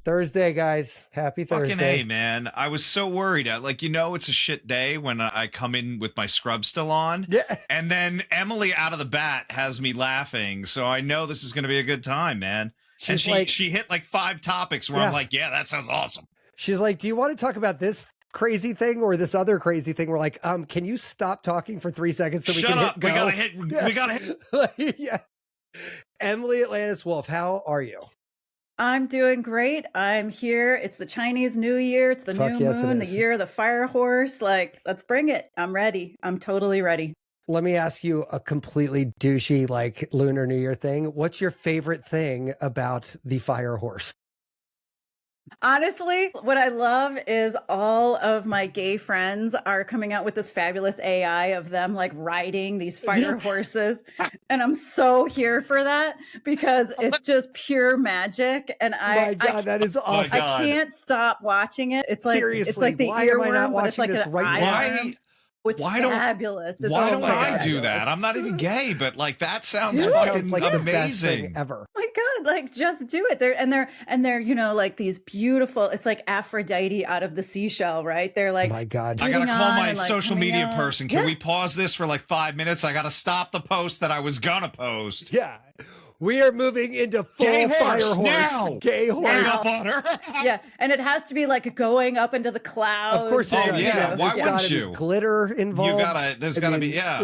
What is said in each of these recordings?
Thursday, guys. Happy Fucking Thursday. A, man. I was so worried. It's a shit day when I come in with my scrub still on. Yeah. And then Emily out of the bat has me laughing. So I know this is going to be a good time, man. She's and like, she hit like 5 topics where I'm like, yeah, that sounds awesome. She's like, do you want to talk about this crazy thing or this other crazy thing? We're like, can you stop talking for 3 seconds so we can hit go? We gotta hit. Yeah. Emily Atlantis Wolf, how are you? I'm doing great. I'm here. It's the Chinese New Year. It's the new moon, the year of the fire horse. Like, let's bring it. I'm ready. I'm totally ready. Let me ask you a completely douchey, like, Lunar New Year thing. What's your favorite thing about the fire horse? Honestly, what I love is all of my gay friends are coming out with this fabulous AI of them like riding these fire horses. And I'm so here for that because it's just pure magic. And My God, that is awesome. I can't stop watching it. It's like, seriously, it's like the why am I not earworm, but it's watching like this right now? It's fabulous. Why don't I do that? I'm not even gay, but like that sounds fucking like amazing. The best thing ever. Oh my God, like just do it. They're you know, like these beautiful, it's like Aphrodite out of the seashell, right? They're like, my God, I gotta call my social media person. Can we pause this for like 5 minutes? I gotta stop the post that I was gonna post. Yeah. We are moving into full fire horse now. Gay horse. Now. Yeah, and it has to be like going up into the clouds. Of course. Oh yeah. Why wouldn't you? Glitter involved. There's gotta be. Yeah.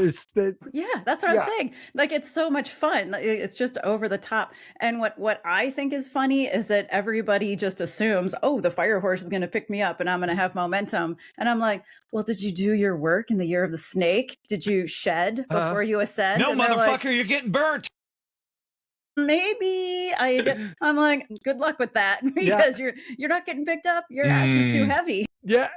Yeah, that's what I'm saying. Like, it's so much fun. It's just over the top. And what I think is funny is that everybody just assumes, oh, the fire horse is going to pick me up and I'm going to have momentum. And I'm like, well, did you do your work in the year of the snake? Did you shed before you ascend? No, motherfucker, like, you're getting burnt. Maybe I'm like, good luck with that because you're not getting picked up. Your ass is too heavy. Yeah.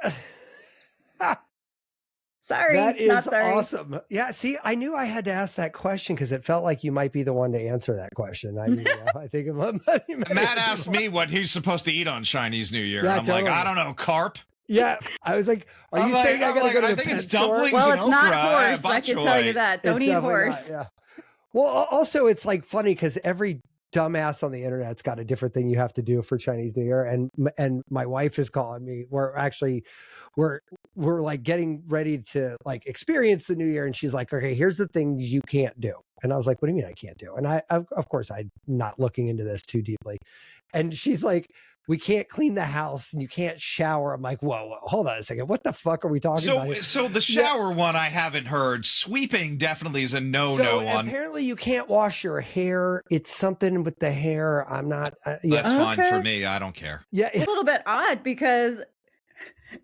Sorry. That is not sorry. awesome. Yeah. See, I knew I had to ask that question because it felt like you might be the one to answer that question. I mean, I think Matt asked me what he's supposed to eat on Chinese New Year. Yeah, I'm like, I don't know, carp. Yeah, I was like, "Are you saying I gotta go to the I think pet it's store?" dumplings Well, and it's not okra. horse. I can tell you that. Don't eat horse. Not, yeah. Well, also, it's like funny because every dumbass on the internet's got a different thing you have to do for Chinese New Year, and my wife is calling me. We're like getting ready to like experience the New Year, and she's like, "Okay, here's the things you can't do." And I was like, "What do you mean I can't do?" And I of course, I'm not looking into this too deeply. And she's like, we can't clean the house and you can't shower. I'm like, whoa, hold on a second. What the fuck are we talking about? So the shower one I haven't heard. Sweeping definitely is a no-no on. Apparently you can't wash your hair. It's something with the hair. I'm not. That's fine for me. I don't care. Yeah. It's a little bit odd because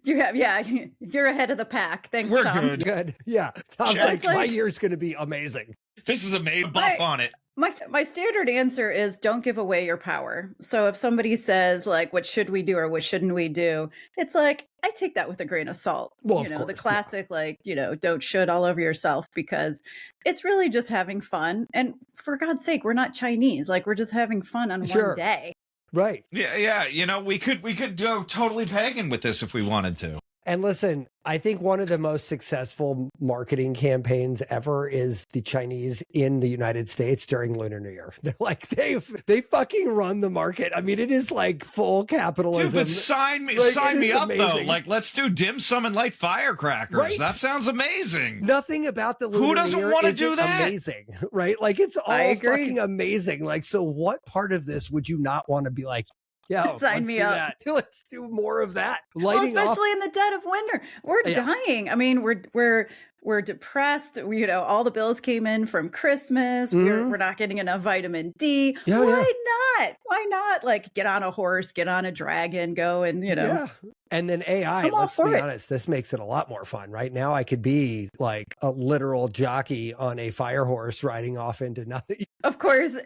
you're ahead of the pack. Thanks, We're Tom. Good. Yeah. Tom's like, my year's going to be amazing. This is amazing. Buff on it. My standard answer is don't give away your power. So if somebody says like, what should we do or what shouldn't we do? It's like, I take that with a grain of salt. Well, you know, of course, the classic, like, you know, don't should all over yourself because it's really just having fun. And for God's sake, we're not Chinese. Like, we're just having fun on one day. Right. Yeah. You know, we could go totally pagan with this if we wanted to. And listen, I think one of the most successful marketing campaigns ever is the Chinese in the United States during Lunar New Year. They're like, they fucking run the market. I mean, it is like full capitalism. Dude, but sign me up though. Like, let's do dim sum and light firecrackers. Right? That sounds amazing. Nothing about the Lunar New Year. Who doesn't want to do that? Amazing, right? Like, it's all fucking amazing. Like, so what part of this would you not want to be like, yeah, sign me up. Let's do more of that. Especially in the dead of winter, we're dying. I mean, we're depressed. You know, all the bills came in from Christmas. We're not getting enough vitamin D. Why not? Why not? Like, get on a horse, get on a dragon, go and And then AI, let's be honest, this makes it a lot more fun. Right now, I could be like a literal jockey on a fire horse riding off into nothing. Of course,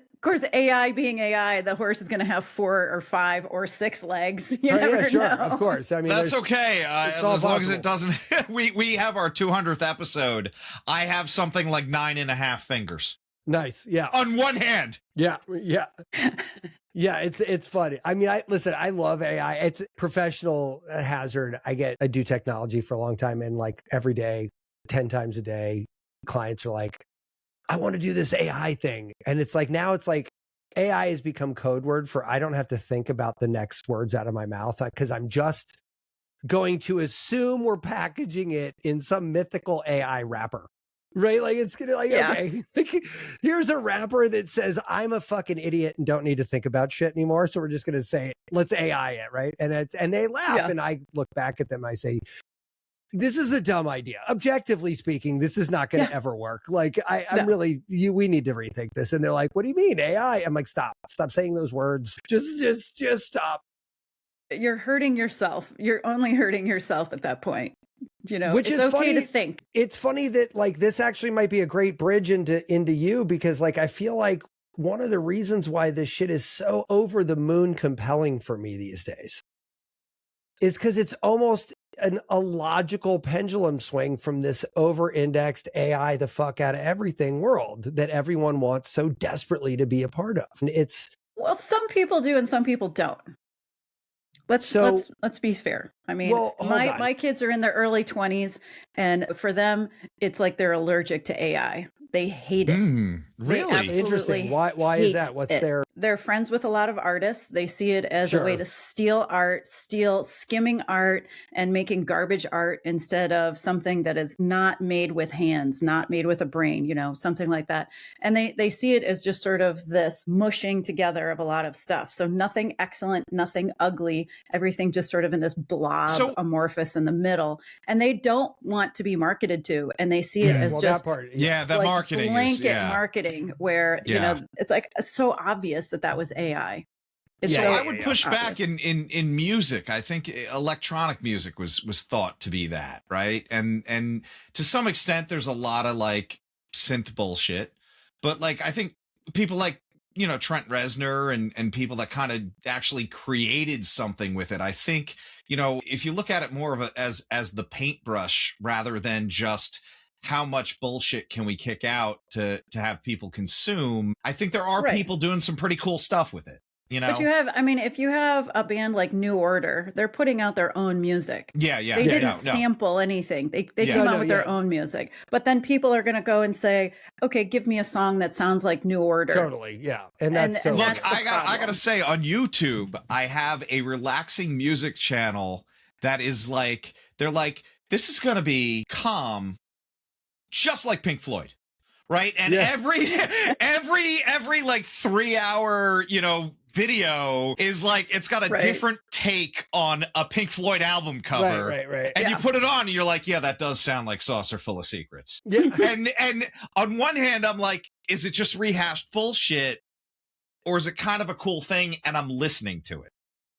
AI being AI, the horse is going to have 4 or 5 or 6 legs. You never know. Of course. I mean, that's okay. As long as it doesn't. we have our 200th episode. I have something like 9.5 fingers. Nice. Yeah. On one hand. Yeah. It's funny. I mean, I love AI. It's professional hazard. I do technology for a long time, and like every day, 10 times a day, clients are like, I want to do this AI thing. And it's like, now it's like, AI has become code word for I don't have to think about the next words out of my mouth because I'm just going to assume we're packaging it in some mythical AI wrapper. Right? Like it's gonna okay, here's a wrapper that says I'm a fucking idiot and don't need to think about shit anymore. So we're just gonna say, let's AI it, right? And they laugh and I look back at them, I say, this is a dumb idea. Objectively speaking, this is not going to ever work. Like I'm really, we need to rethink this. And they're like, what do you mean AI? I'm like, stop saying those words. Just stop. You're hurting yourself. You're only hurting yourself at that point. Which it's is okay funny to think. It's funny that like this actually might be a great bridge into you, because like I feel like one of the reasons why this shit is so over the moon compelling for me these days is because it's almost a logical pendulum swing from this over-indexed AI the fuck out of everything world that everyone wants so desperately to be a part of. And well, some people do and some people don't. Let's be fair. I mean, my kids are in their early 20s, and for them, it's like they're allergic to AI. They hate it. Really? Interesting. Why is that? What's They're friends with a lot of artists. They see it as a way to steal art, skimming art and making garbage art instead of something that is not made with hands, not made with a brain, something like that. And they see it as just sort of this mushing together of a lot of stuff. So nothing excellent, nothing ugly, everything just sort of in this blob amorphous in the middle. And they don't want to be marketed to. And they see it as just that marketing blanket marketing where it's like so obvious that was AI. I would push back in music. I think electronic music was thought to be that, right? And to some extent there's a lot of like synth bullshit, but like I think people like Trent Reznor and people that kind of actually created something with it. I think if you look at it more of as the paintbrush rather than just how much bullshit can we kick out to have people consume, I think there are people doing some pretty cool stuff with it. But if you have a band like New Order, they're putting out their own music. They didn't sample anything. They came out with their own music. But then people are going to go and say, okay, give me a song that sounds like New Order. Totally, yeah. And that's look, I gotta say, on YouTube, I have a relaxing music channel that is like, they're like, this is going to be calm, just like Pink Floyd. Right. And every like 3 hour, video is like, it's got a different take on a Pink Floyd album cover. Right. And you put it on and you're like, yeah, that does sound like Saucer Full of Secrets. Yeah. And on one hand, I'm like, is it just rehashed bullshit or is it kind of a cool thing and I'm listening to it?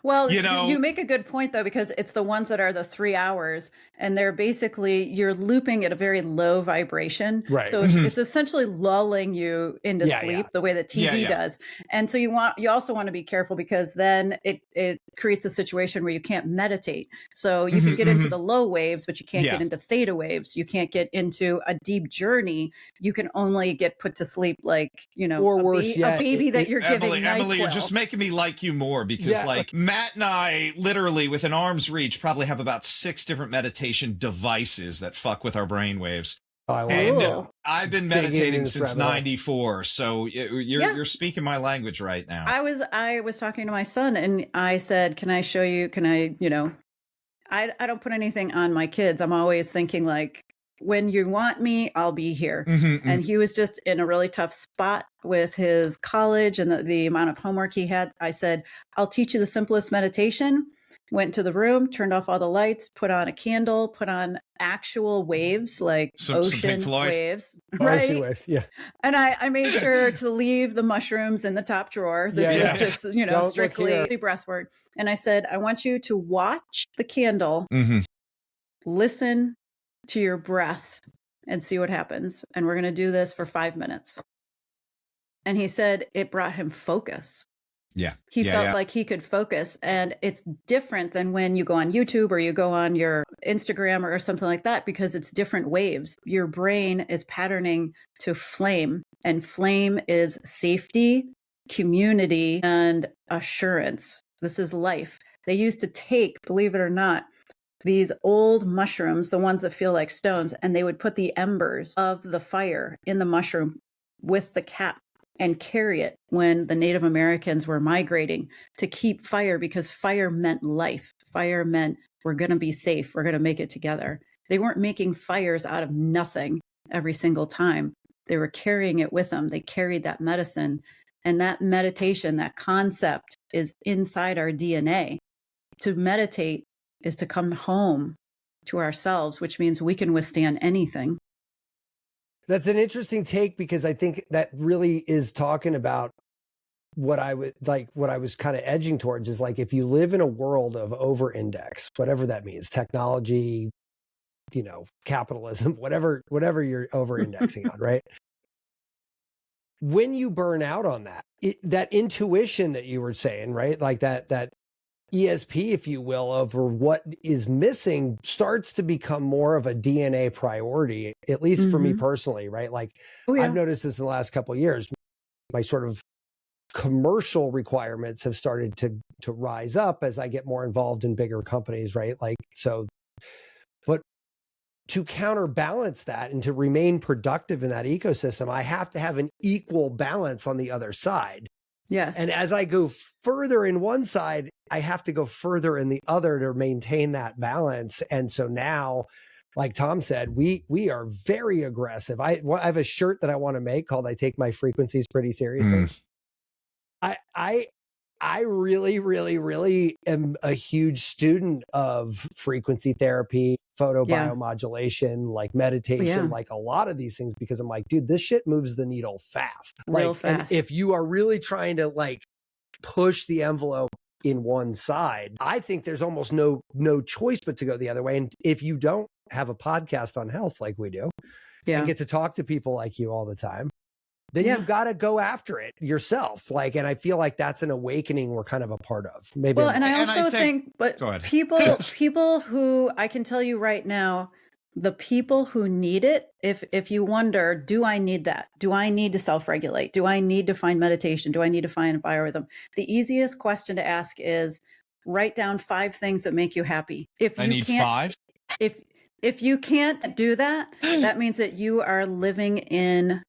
Well, you make a good point, though, because it's the ones that are the 3 hours and they're basically you're looping at a very low vibration. Right. So it's essentially lulling you into sleep the way that TV does. And so you also want to be careful because then it creates a situation where you can't meditate. So you can get into the low waves, but you can't get into theta waves. You can't get into a deep journey. You can only get put to sleep like, or worse a baby that you're giving. Emily, you're just making me like you more because like Matt and I literally within arm's reach probably have about 6 different meditation devices that fuck with our brain waves. I've been meditating since 94. So you're speaking my language right now. I was talking to my son and I said, can I show you, I don't put anything on my kids. I'm always thinking like, when you want me, I'll be here. And he was just in a really tough spot with his college and the amount of homework he had. I said, I'll teach you the simplest meditation. Went to the room, turned off all the lights, put on a candle, put on actual waves, like ocean waves. Right? Ocean waves, yeah. And I made sure to leave the mushrooms in the top drawer. This was just, strictly breath work. And I said, I want you to watch the candle, listen to your breath and see what happens. And we're going to do this for 5 minutes. And he said it brought him focus. He felt like he could focus. And it's different than when you go on YouTube or you go on your Instagram or something like that, because it's different waves. Your brain is patterning to flame, and flame is safety, community, and assurance. This is life. They used to take, believe it or not, these old mushrooms, the ones that feel like stones, and they would put the embers of the fire in the mushroom with the cap. and carry it when the Native Americans were migrating to keep fire, because fire meant life. Fire meant we're going to be safe. We're going to make it together. They weren't making fires out of nothing every single time. They were carrying it with them. They carried that medicine, and that meditation, that concept is inside our DNA. To meditate is to come home to ourselves, which means we can withstand anything. That's an interesting take, because I think that really is talking about what I was kind of edging towards is like, if you live in a world of over-index, whatever that means, technology, capitalism, whatever you're over-indexing on, right? When you burn out on that, that intuition that you were saying, right? Like that ESP, if you will, over what is missing starts to become more of a DNA priority, at least for me personally, right? Like I've noticed this in the last couple of years. My sort of commercial requirements have started to rise up as I get more involved in bigger companies, right? Like, so, but to counterbalance that and to remain productive in that ecosystem, I have to have an equal balance on the other side. Yes. And as I go further in one side, I have to go further in the other to maintain that balance. And so now, like Tom said, we are very aggressive. I have a shirt that I want to make called "I Take My Frequencies Pretty Seriously." I really, really, really am a huge student of frequency therapy, photobiomodulation, like meditation, like a lot of these things, because I'm like, dude, this shit moves the needle fast. Real fast. And if you are really trying to like push the envelope in one side, I think there's almost no choice but to go the other way. And if you don't have a podcast on health like we do, and get to talk to people like you all the time, then you got to go after it yourself. Like, and I feel like that's an awakening we're kind of a part of. Maybe. Well, and I also think, but people who, I can tell you right now, the people who need it, if you wonder, do I need that? Do I need to self-regulate? Do I need to find meditation? Do I need to find a biorhythm? The easiest question to ask is write down 5 things that make you happy. If you need 5. If you can't do that, that means that you are living in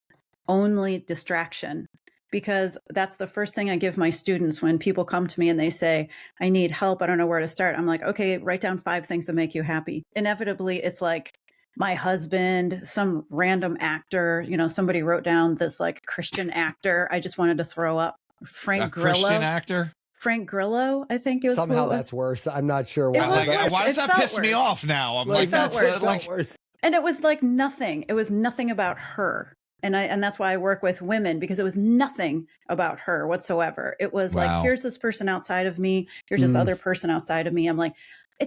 only distraction, because that's the first thing I give my students when people come to me and they say, I need help, I don't know where to start. I'm like, okay, write down 5 things that make you happy. Inevitably, it's like my husband, some random actor, somebody wrote down this like Christian actor. I just wanted to throw up. Frank Grillo. Christian actor? Frank Grillo, I think it was. Somehow that's worse. I'm not sure why. Why does that piss me off now? I'm like, that's like worse. And it was like nothing. It was nothing about her. And that's why I work with women, because it was nothing about her whatsoever. It was like, here's this person outside of me. Here's this other person outside of me. I'm like,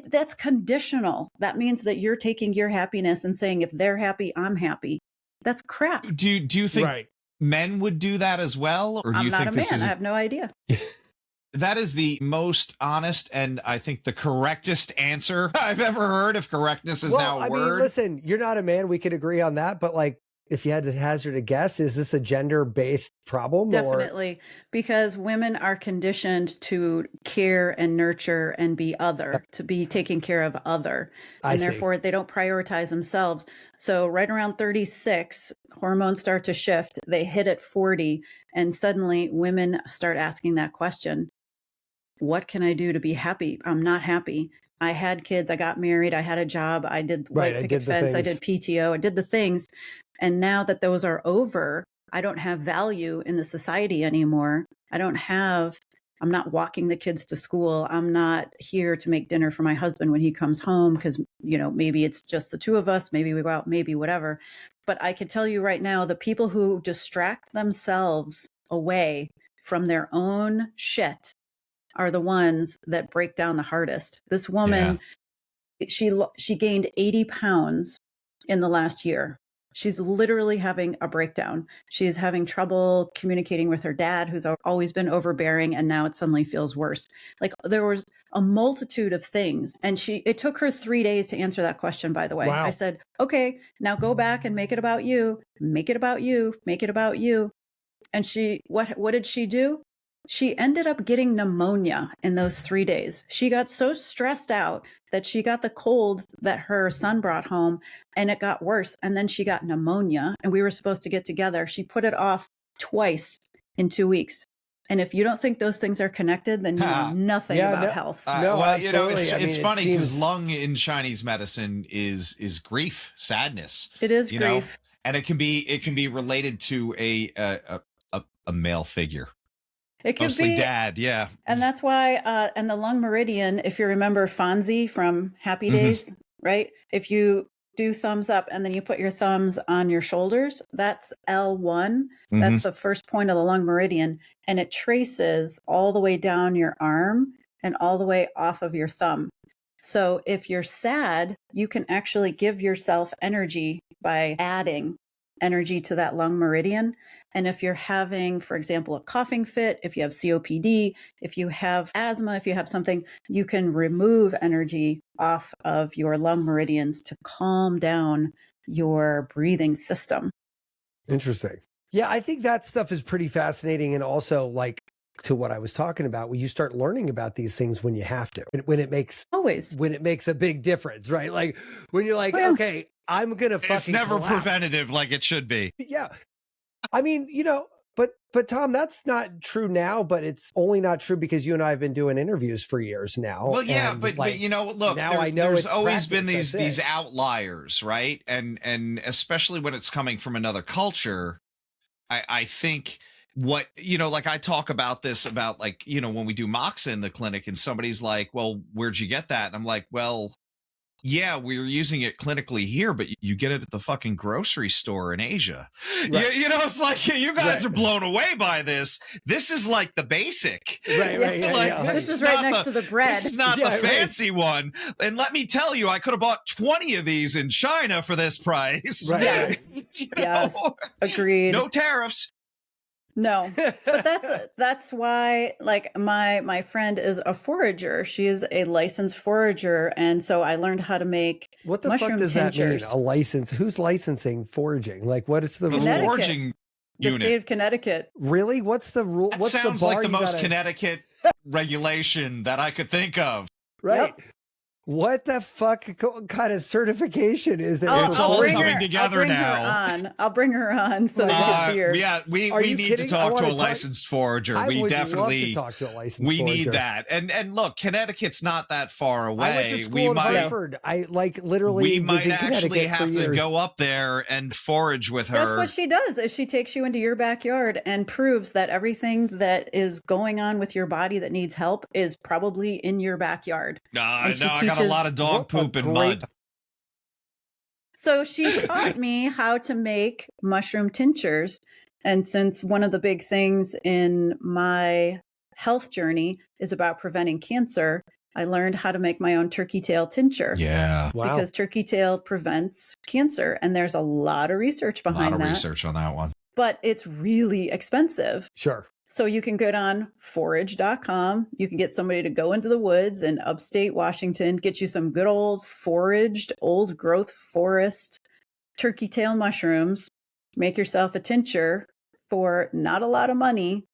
that's conditional. That means that you're taking your happiness and saying, if they're happy, I'm happy. That's crap. Do you think men would do that as well? Or do I'm you not think a man. this is I have no idea. That is the most honest and I think the correctest answer I've ever heard. If correctness is now a word. I mean, listen, you're not a man. We could agree on that. But like, if you had to hazard a guess, is this a gender-based problem? Definitely, because women are conditioned to care and nurture and be other, to be taking care of other. And therefore, they don't prioritize themselves. So right around 36, hormones start to shift. They hit at 40, and suddenly women start asking that question. What can I do to be happy? I'm not happy. I had kids. I got married. I had a job. I did white picket fence. I did PTO. I did the things. And now that those are over, I don't have value in the society anymore. I'm not walking the kids to school. I'm not here to make dinner for my husband when he comes home because, maybe it's just the 2 of us. Maybe we go out, maybe whatever. But I can tell you right now, the people who distract themselves away from their own shit are the ones that break down the hardest. This woman, she gained 80 pounds in the last year. She's literally having a breakdown. She's having trouble communicating with her dad, who's always been overbearing, and now it suddenly feels worse. Like, there was a multitude of things. And it took her 3 days to answer that question, by the way. Wow. I said, okay, now go back and make it about you. Make it about you. Make it about you. And what did she do? She ended up getting pneumonia in those 3 days. She got so stressed out that she got the cold that her son brought home, and it got worse. And then she got pneumonia, and we were supposed to get together. She put it off twice. in 2 weeks. And if you don't think those things are connected, then you know nothing about health. No, well, you know, it's funny because lung in Chinese medicine is grief, sadness. It is grief, and it can be related to a male figure. It could mostly be dad, yeah. And that's why, and the lung meridian, if you remember Fonzie from Happy Days, right? If you do thumbs up and then you put your thumbs on your shoulders, that's L1. That's the first point of the lung meridian. And it traces all the way down your arm and all the way off of your thumb. So if you're sad, you can actually give yourself energy by adding energy to that lung meridian. And if you're having, for example, a coughing fit, if you have COPD, if you have asthma, if you have something, you can remove energy off of your lung meridians to calm down your breathing system. Interesting. Yeah, I think that stuff is pretty fascinating. And also, like, to what I was talking about, when you start learning about these things when you have to, when it makes a big difference, right? Like when you're like, okay, I'm going to fucking It's never collapse. preventative like it should be. Yeah. I mean, you know, but Tom, that's not true now, but it's only not true because you and I have been doing interviews for years now. Well, yeah, but you know, look, now I know there's practice, always been these outliers, right? And especially when it's coming from another culture, I think what, you know, like I talk about this about, like, you know, when we do moxa in the clinic and somebody's like, well, where'd you get that? And I'm like, well, yeah, we're using it clinically here, but you get it at the fucking grocery store in Asia. Right. You know, it's like, you guys are blown away by this. This is like the basic. Right. This is right next to the bread. This is not the fancy one. And let me tell you, I could have bought 20 of these in China for this price. Right. Yes. Agreed. No tariffs. No, but that's why, like, my friend is a forager. She is a licensed forager, and so I learned how to make what the mushroom fuck does tinctures. that mean? A license? Who's licensing foraging? Like, what is the rule? Foraging the unit. state of Connecticut. Really? What's the rule? That What's sounds the bar like the most gotta... Connecticut regulation that I could think of. Right. Yep. What the fuck kind of certification is it? It's all coming together now. I'll bring her on so you can see her. Yeah, we need to talk to a licensed forager. We definitely love to talk to a licensed we forager. need that. And look, Connecticut's not that far away. I went to school in Hartford. I literally we was might in actually have to go up there and forage with her. That's what she does. Is she takes you into your backyard and proves that everything that is going on with your body that needs help is probably in your backyard. I got a lot of dog poop and mud. So she taught me how to make mushroom tinctures. And since one of the big things in my health journey is about preventing cancer, I learned how to make my own turkey tail tincture. Yeah. Wow. Because turkey tail prevents cancer. And there's a lot of research behind that. A lot of research on that one. But it's really expensive. Sure. So you can go on forage.com. You can get somebody to go into the woods in upstate Washington, get you some good old foraged, old growth forest turkey tail mushrooms, make yourself a tincture for not a lot of money.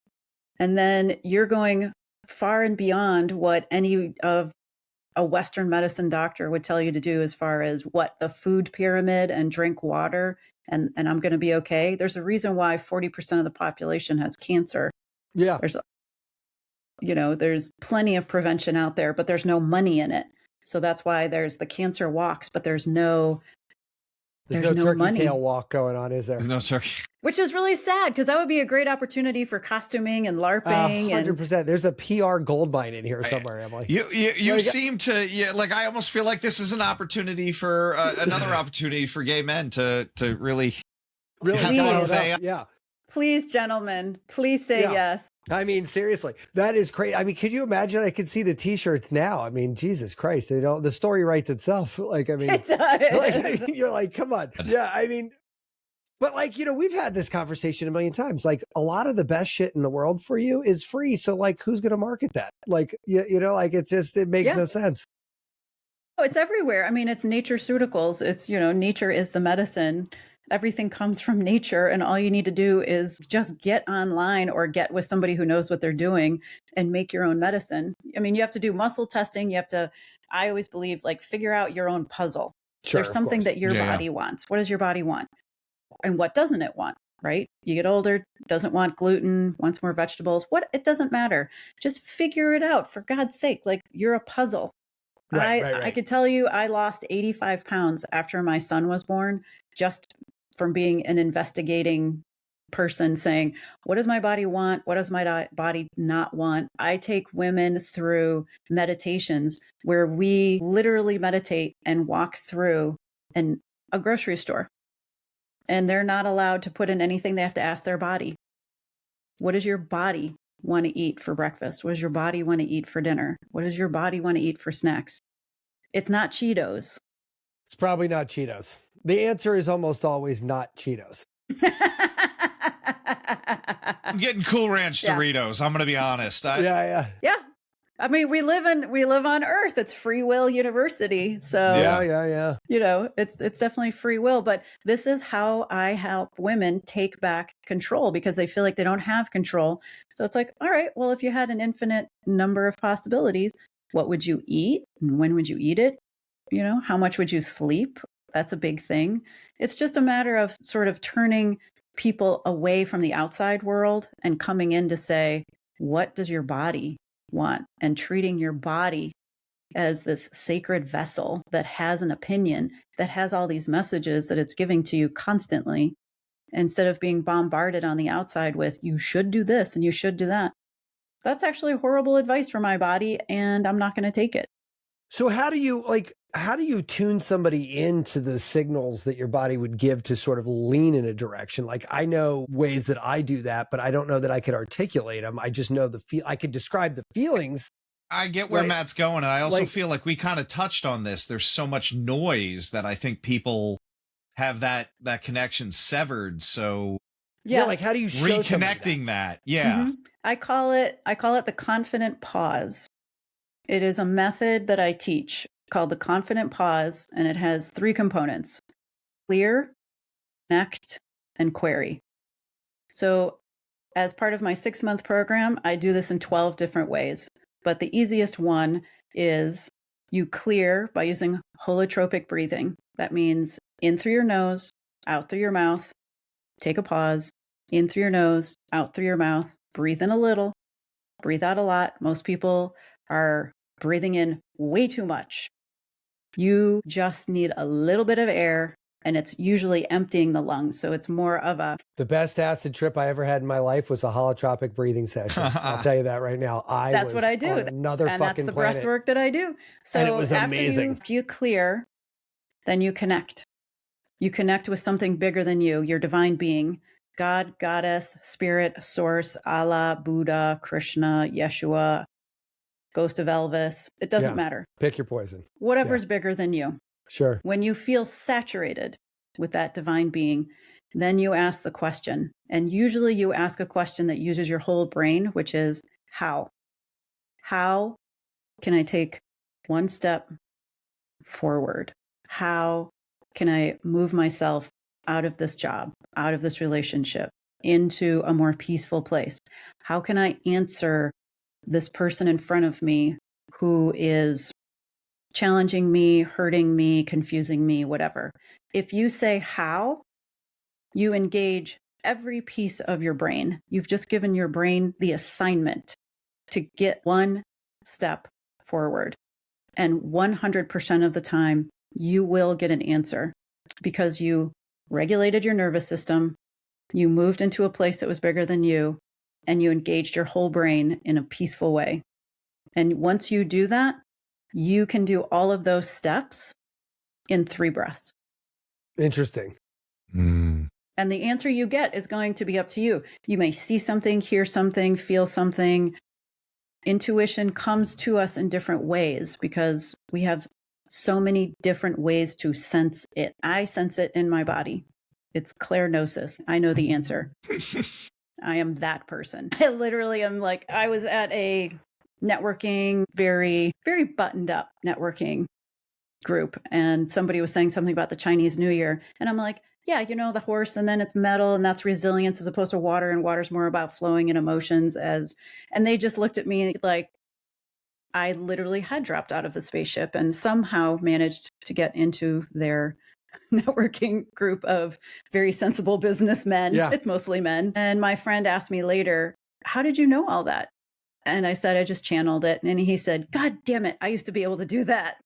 And then you're going far and beyond what any of a Western medicine doctor would tell you to do as far as what the food pyramid and drink water and I'm going to be okay. There's a reason why 40% of the population has cancer. Yeah. There's plenty of prevention out there, but there's no money in it. So that's why there's the cancer walks, but there's no turkey money. Tail walk going on, is there? There's no turkey. Which is really sad because that would be a great opportunity for costuming and LARPing. 100%. There's a PR gold mine in here somewhere, Emily. You seem to, like, I almost feel like this is an opportunity for another opportunity for gay men to really have fun with AI. Yeah. Please, gentlemen, please say yes. I mean, seriously, that is crazy. I mean, could you imagine? I could see the T-shirts now. I mean, Jesus Christ, the story writes itself. Like, I mean, it does. Like, you're like, come on. Yeah, I mean, but like, we've had this conversation a million times. Like, a lot of the best shit in the world for you is free. So, like, who's going to market that? Like, like it makes no sense. Oh, it's everywhere. I mean, it's naturaceuticals. It's, nature is the medicine. Everything comes from nature, and all you need to do is just get online or get with somebody who knows what they're doing and make your own medicine. I mean, you have to do muscle testing. I always believe, like, figure out your own puzzle. Sure, there's something that your body wants. What does your body want? And what doesn't it want? right? You get older, doesn't want gluten, wants more vegetables. What? It doesn't matter. Just figure it out, for God's sake. Like, you're a puzzle. Right. I could tell you I lost 85 pounds after my son was born, just from being an investigating person saying, what does my body want? What does my body not want? I take women through meditations where we literally meditate and walk through a grocery store. And they're not allowed to put in anything. They have to ask their body, what does your body want to eat for breakfast? What does your body want to eat for dinner? What does your body want to eat for snacks? It's not Cheetos. It's probably not Cheetos. The answer is almost always not Cheetos. I'm getting Cool Ranch Doritos. I'm going to be honest. Yeah. I mean, we live on Earth. It's free will university. So yeah. You know, it's definitely free will. But this is how I help women take back control, because they feel like they don't have control. So it's like, all right, well, if you had an infinite number of possibilities, what would you eat? And when would you eat it? You know, how much would you sleep? That's a big thing. It's just a matter of sort of turning people away from the outside world and coming in to say, what does your body want? And treating your body as this sacred vessel that has an opinion, that has all these messages that it's giving to you constantly, instead of being bombarded on the outside with, you should do this and you should do that. That's actually horrible advice for my body, and I'm not going to take it. So how do you tune somebody into the signals that your body would give to sort of lean in a direction? Like, I know ways that I do that, but I don't know that I could articulate them. I just know I could describe the feelings. I get where Matt's going. And I also feel like we kind of touched on this. There's so much noise that I think people have that connection severed. So yeah, like, how do you show reconnecting that? Yeah. Mm-hmm. I call it the confident pause. It is a method that I teach called the confident pause, and it has 3 components: clear, connect, and query. So as part of my 6-month program, I do this in 12 different ways. But the easiest one is you clear by using holotropic breathing. That means in through your nose, out through your mouth, take a pause, in through your nose, out through your mouth, breathe in a little, breathe out a lot. Most people are breathing in way too much. You just need a little bit of air, and it's usually emptying the lungs. So it's more of The best acid trip I ever had in my life was a holotropic breathing session. I'll tell you that right now. That's what I do. Another and fucking that's the planet. breath work that I do. So and it was amazing. After you clear, then you connect. You connect with something bigger than you, your divine being, God, Goddess, Spirit, Source, Allah, Buddha, Krishna, Yeshua, Ghost of Elvis. It doesn't matter. Pick your poison. Whatever's bigger than you. Sure. When you feel saturated with that divine being, then you ask the question. And usually you ask a question that uses your whole brain, which is how? How can I take one step forward? How can I move myself out of this job, out of this relationship, into a more peaceful place? How can I answer this person in front of me who is challenging me, hurting me, confusing me, whatever? If you say how, you engage every piece of your brain. You've just given your brain the assignment to get one step forward. And 100% of the time, you will get an answer because you regulated your nervous system, you moved into a place that was bigger than you, and you engaged your whole brain in a peaceful way. And once you do that, you can do all of those steps in 3 breaths. Interesting. Mm. And the answer you get is going to be up to you. You may see something, hear something, feel something. Intuition comes to us in different ways because we have so many different ways to sense it. I sense it in my body. It's clairgnosis. I know the answer. I am that person. I literally am like, I was at a networking, very, very buttoned up networking group, and somebody was saying something about the Chinese New Year. And I'm like, yeah, you know, the horse, and then it's metal, and that's resilience as opposed to water, and water's more about flowing in emotions. And they just looked at me like I literally had dropped out of the spaceship and somehow managed to get into their networking group of very sensible businessmen. Yeah. It's mostly men. And my friend asked me later, how did you know all that? And I said, I just channeled it. And he said, God damn it, I used to be able to do that.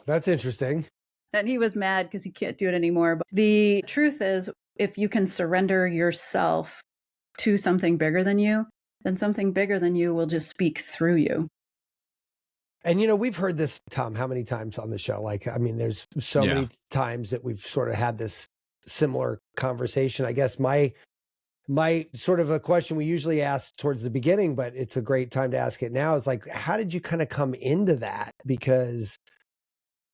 That's interesting. And he was mad because he can't do it anymore. But the truth is, if you can surrender yourself to something bigger than you, then something bigger than you will just speak through you. And, you know, we've heard this, Tom, how many times on the show? Like, I mean, there's so many times that we've sort of had this similar conversation. I guess my sort of a question we usually ask towards the beginning, but it's a great time to ask it now, is like, how did you kind of come into that? Because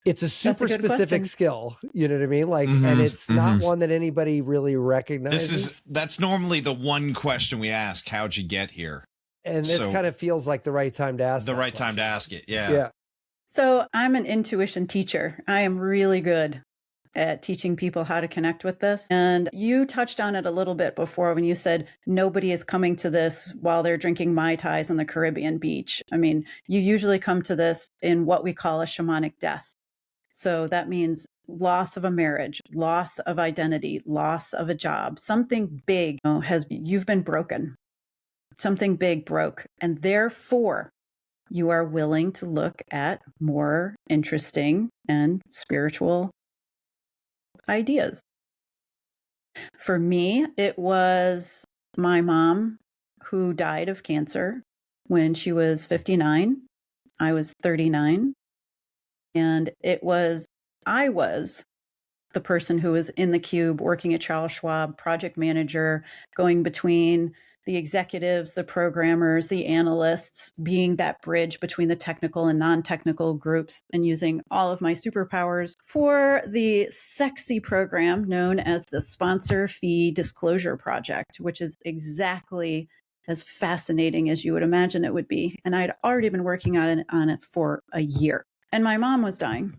it's a super specific skill, you know what I mean? Like, and it's not one that anybody really recognizes. That's normally the one question we ask. How'd you get here? And this kind of feels like the right time to ask the right time to ask it. Yeah. Yeah. So I'm an intuition teacher. I am really good at teaching people how to connect with this. And you touched on it a little bit before when you said nobody is coming to this while they're drinking Mai Tais on the Caribbean beach. I mean, you usually come to this in what we call a shamanic death. So that means loss of a marriage, loss of identity, loss of a job, something big you've been broken. Something big broke. And therefore, you are willing to look at more interesting and spiritual ideas. For me, it was my mom who died of cancer when she was 59. I was 39. And I was the person who was in the cube working at Charles Schwab, project manager, going between the executives, the programmers, the analysts, being that bridge between the technical and non-technical groups, and using all of my superpowers for the sexy program known as the Sponsor Fee Disclosure Project, which is exactly as fascinating as you would imagine it would be. And I'd already been working on it for a year. And my mom was dying.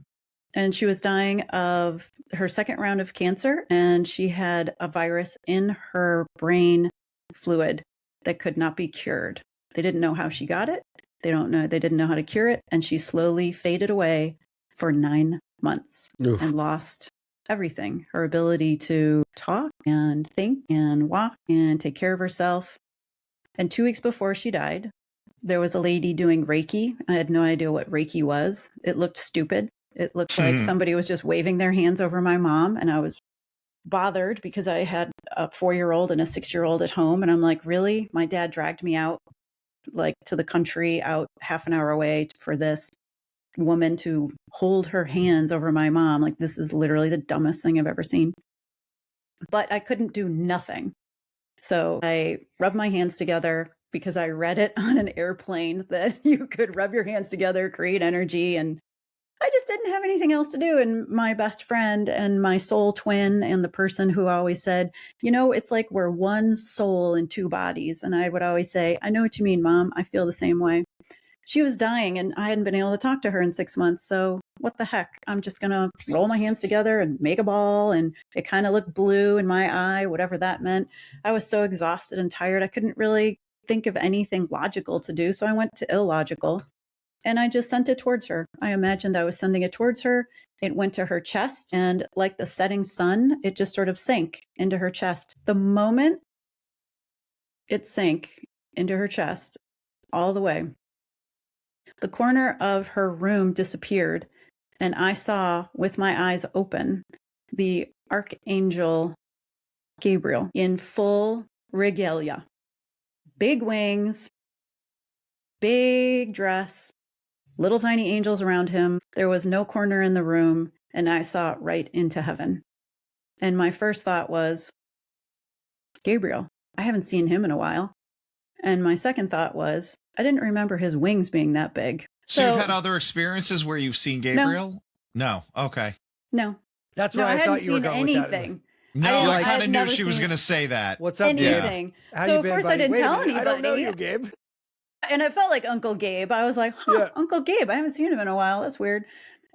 And she was dying of her second round of cancer. And she had a virus in her brain fluid that could not be cured. They didn't know how she got it. They didn't know how to cure it. And she slowly faded away for 9 months and lost everything. Her ability to talk and think and walk and take care of herself. And 2 weeks before she died, there was a lady doing Reiki. I had no idea what Reiki was. It looked stupid. It looked like somebody was just waving their hands over my mom. And I was bothered because I had a 4-year-old and a 6-year-old at home. And I'm like, really? My dad dragged me out, like to the country, out half an hour away for this woman to hold her hands over my mom. Like, this is literally the dumbest thing I've ever seen. But I couldn't do nothing. So I rubbed my hands together because I read it on an airplane that you could rub your hands together, create energy. And I just didn't have anything else to do. And my best friend and my soul twin and the person who always said, you know, it's like we're one soul in 2 bodies. And I would always say, I know what you mean, Mom. I feel the same way. She was dying and I hadn't been able to talk to her in 6 months. So what the heck? I'm just going to roll my hands together and make a ball. And it kind of looked blue in my eye, whatever that meant. I was so exhausted and tired. I couldn't really think of anything logical to do. So I went to illogical. And I just sent it towards her. I imagined I was sending it towards her. It went to her chest. And like the setting sun, it just sort of sank into her chest. The moment it sank into her chest all the way, the corner of her room disappeared. And I saw, with my eyes open, the Archangel Gabriel in full regalia. Big wings, big dress, little tiny angels around him. There was no corner in the room, and I saw right into heaven. And my first thought was, Gabriel, I haven't seen him in a while. And my second thought was, I didn't remember his wings being that big. So you've had other experiences where you've seen Gabriel? No. Okay. No. That's what I thought you were going with that. No, I kind of knew she was going to say that. What's up, anything. Yeah. So, of course, I didn't tell anybody. I don't know you, Gabe. And it felt like Uncle Gabe. I was like, Uncle Gabe, I haven't seen him in a while. That's weird.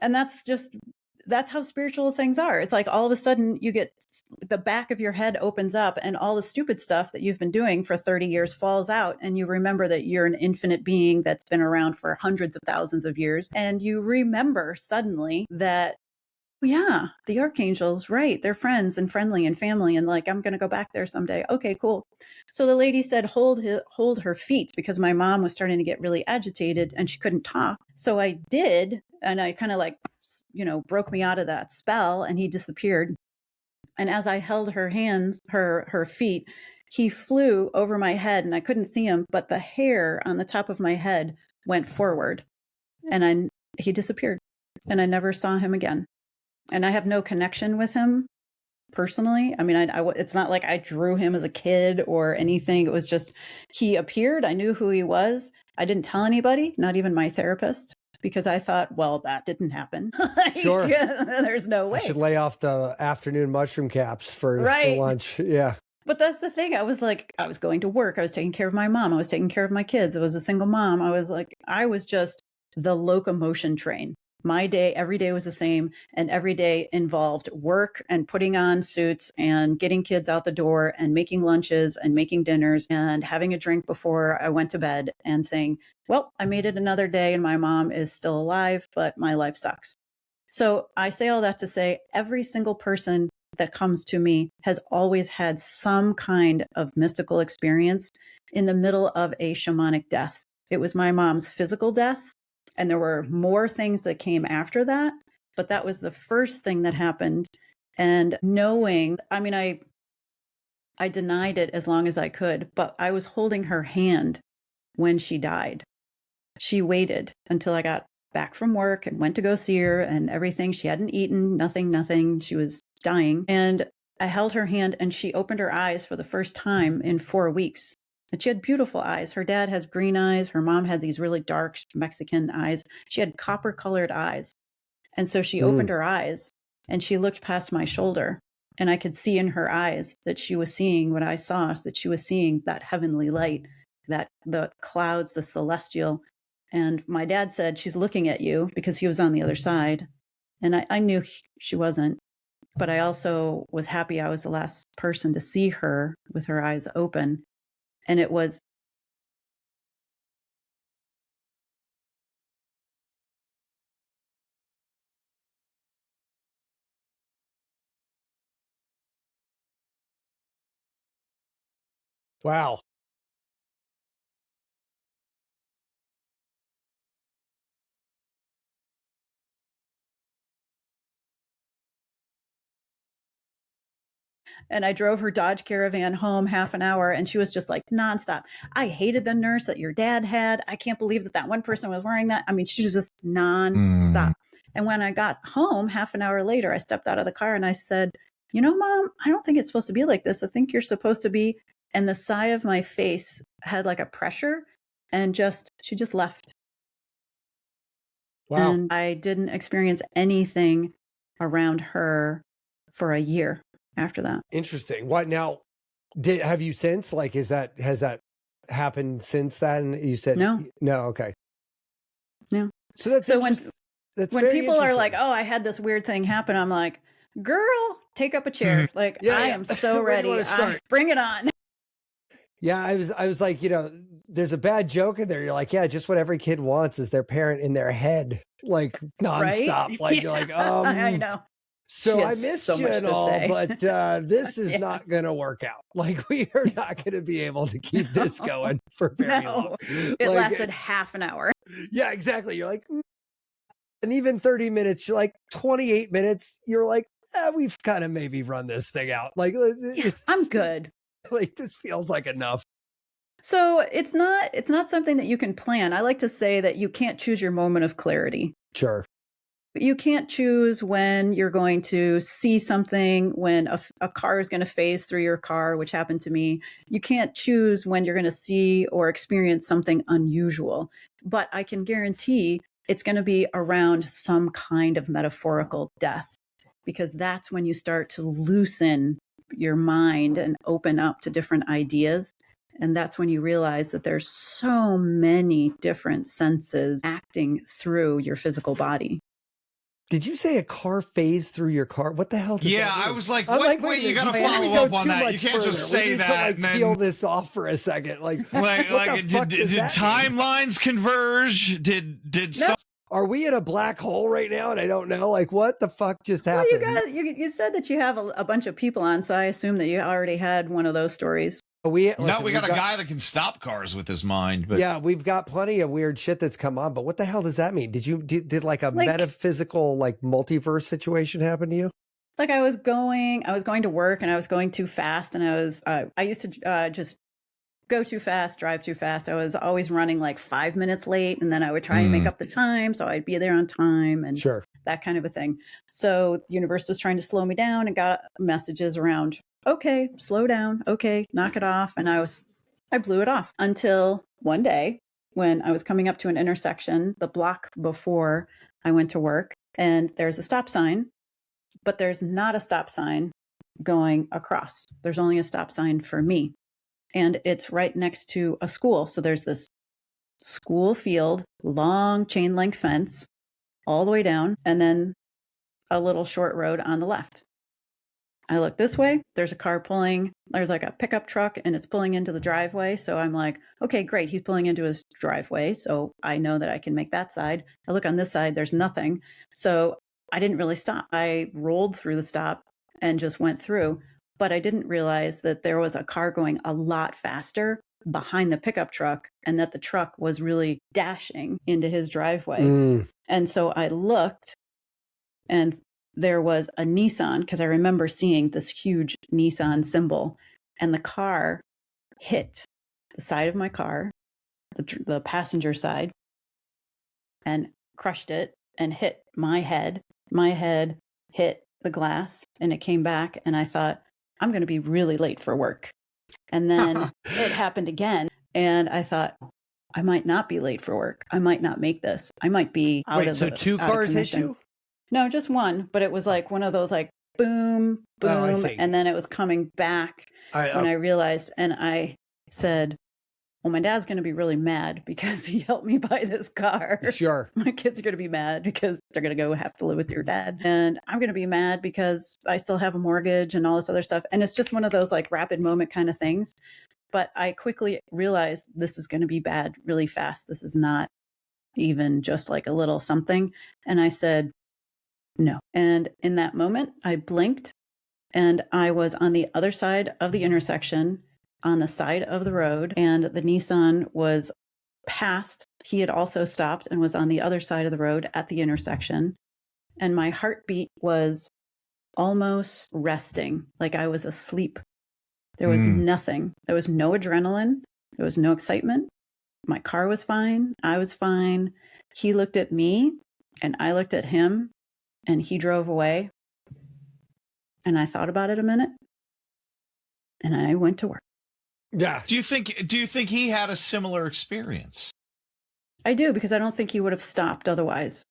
And that's how spiritual things are. It's like all of a sudden you get the back of your head opens up and all the stupid stuff that you've been doing for 30 years falls out. And you remember that you're an infinite being that's been around for hundreds of thousands of years. And you remember suddenly that yeah, the archangels, right. They're friends and friendly and family. And like, I'm going to go back there someday. Okay, cool. So the lady said, hold her feet, because my mom was starting to get really agitated and she couldn't talk. So I did. And I kind of like, broke me out of that spell, and he disappeared. And as I held her hands, her feet, he flew over my head and I couldn't see him, but the hair on the top of my head went forward, and he disappeared, and I never saw him again. And I have no connection with him personally. I mean, it's not like I drew him as a kid or anything. It was just, he appeared. I knew who he was. I didn't tell anybody, not even my therapist, because I thought, well, that didn't happen. Sure. There's no way. I should lay off the afternoon mushroom caps for lunch. Yeah. But that's the thing. I was going to work. I was taking care of my mom. I was taking care of my kids. I was a single mom. I was just the locomotion train. My day, every day was the same, and every day involved work and putting on suits and getting kids out the door and making lunches and making dinners and having a drink before I went to bed and saying, well, I made it another day and my mom is still alive, but my life sucks. So I say all that to say every single person that comes to me has always had some kind of mystical experience in the middle of a shamanic death. It was my mom's physical death. And there were more things that came after that, but that was the first thing that happened. And knowing, I mean, I denied it as long as I could, but I was holding her hand when she died. She waited until I got back from work and went to go see her and everything. She hadn't eaten, nothing. She was dying. And I held her hand and she opened her eyes for the first time in 4 weeks. And she had beautiful eyes. Her dad has green eyes. Her mom had these really dark Mexican eyes. She had copper colored eyes. And so she opened her eyes and she looked past my shoulder, and I could see in her eyes that she was seeing what I saw, that she was seeing that heavenly light, that the clouds, the celestial. And my dad said, she's looking at you, because he was on the other side. And I knew she wasn't, but I also was happy I was the last person to see her with her eyes open. And it was wow. And I drove her Dodge Caravan home half an hour, and she was just like nonstop. I hated the nurse that your dad had. I can't believe that one person was wearing that. I mean, she was just nonstop. And when I got home half an hour later, I stepped out of the car and I said, Mom, I don't think it's supposed to be like this. I think you're supposed to be. And the side of my face had like a pressure, and she just left. Wow. And I didn't experience anything around her for a year after that. Interesting. What now? Have you since, like, has that happened since then? You said no. Okay. No. So that's when people are like, oh, I had this weird thing happen, I'm like, girl, take up a chair. Like, I am so ready. Bring it on. Yeah. I was like, there's a bad joke in there. You're like, yeah, just what every kid wants is their parent in their head, like nonstop. Right? Like, you're like, I know. So I missed you and all, but this is not going to work out. Like, we are not going to be able to keep this going for very long. It lasted half an hour. Yeah, exactly. You're like, and even 30 minutes, you're like 28 minutes. You're like, we've kind of maybe run this thing out. Like, I'm good. Like, this feels like enough. So it's not something that you can plan. I like to say that you can't choose your moment of clarity. Sure. You can't choose when you're going to see something, when a car is going to phase through your car, which happened to me. You can't choose when you're going to see or experience something unusual. But I can guarantee it's going to be around some kind of metaphorical death, because that's when you start to loosen your mind and open up to different ideas. And that's when you realize that there's so many different senses acting through your physical body. Did you say a car phased through your car? What the hell does that mean? I was like, wait, you got to follow up on that. You can't just say that and then peel this off for a second. Like, did timelines converge? Did some? Are we in a black hole right now? And I don't know, like, what the fuck just happened? Well, you said that you have a bunch of people on, so I assume that you already had one of those stories. We got a guy that can stop cars with his mind. But yeah, we've got plenty of weird shit that's come on. But what the hell does that mean? Did like a metaphysical, like multiverse situation happen to you? Like I was going to work and I was going too fast, and I used to just go too fast, drive too fast. I was always running like 5 minutes late, and then I would try and make up the time so I'd be there on time and that kind of a thing. So the universe was trying to slow me down and got messages around, okay, slow down, okay, knock it off. And I blew it off until one day when I was coming up to an intersection, the block before I went to work, and there's a stop sign, but there's not a stop sign going across. There's only a stop sign for me. And it's right next to a school. So there's this school field, long chain link fence all the way down, and then a little short road on the left. I look this way, there's a car there's like a pickup truck, and it's pulling into the driveway. So I'm like, okay, great. He's pulling into his driveway. So I know that I can make that side. I look on this side, there's nothing. So I didn't really stop. I rolled through the stop and just went through. But I didn't realize that there was a car going a lot faster behind the pickup truck, and that the truck was really dashing into his driveway. And so I looked, and there was a Nissan, because I remember seeing this huge Nissan symbol, and the car hit the side of my car, the passenger side, and crushed it and hit my head. My head hit the glass, and it came back, and I thought, I'm going to be really late for work. And then it happened again. And I thought, I might not be late for work. I might not make this. I might be out of the so two cars hit you? No, just one. But it was like one of those like boom, boom. And then it was coming back when I realized. And I said, well, my dad's going to be really mad because he helped me buy this car. Sure. My kids are going to be mad because they're going to go have to live with your dad. And I'm going to be mad because I still have a mortgage and all this other stuff. And it's just one of those like rapid moment kind of things. But I quickly realized this is going to be bad really fast. This is not even just like a little something. And I said, no. And in that moment, I blinked, and I was on the other side of the intersection, on the side of the road, and the Nissan was past. He had also stopped and was on the other side of the road at the intersection. And my heartbeat was almost resting, like I was asleep. There was nothing. There was no adrenaline. There was no excitement. My car was fine. I was fine. He looked at me and I looked at him, and he drove away. And I thought about it a minute, and I went to work. Yeah. Do you think he had a similar experience? I do, because I don't think he would have stopped otherwise.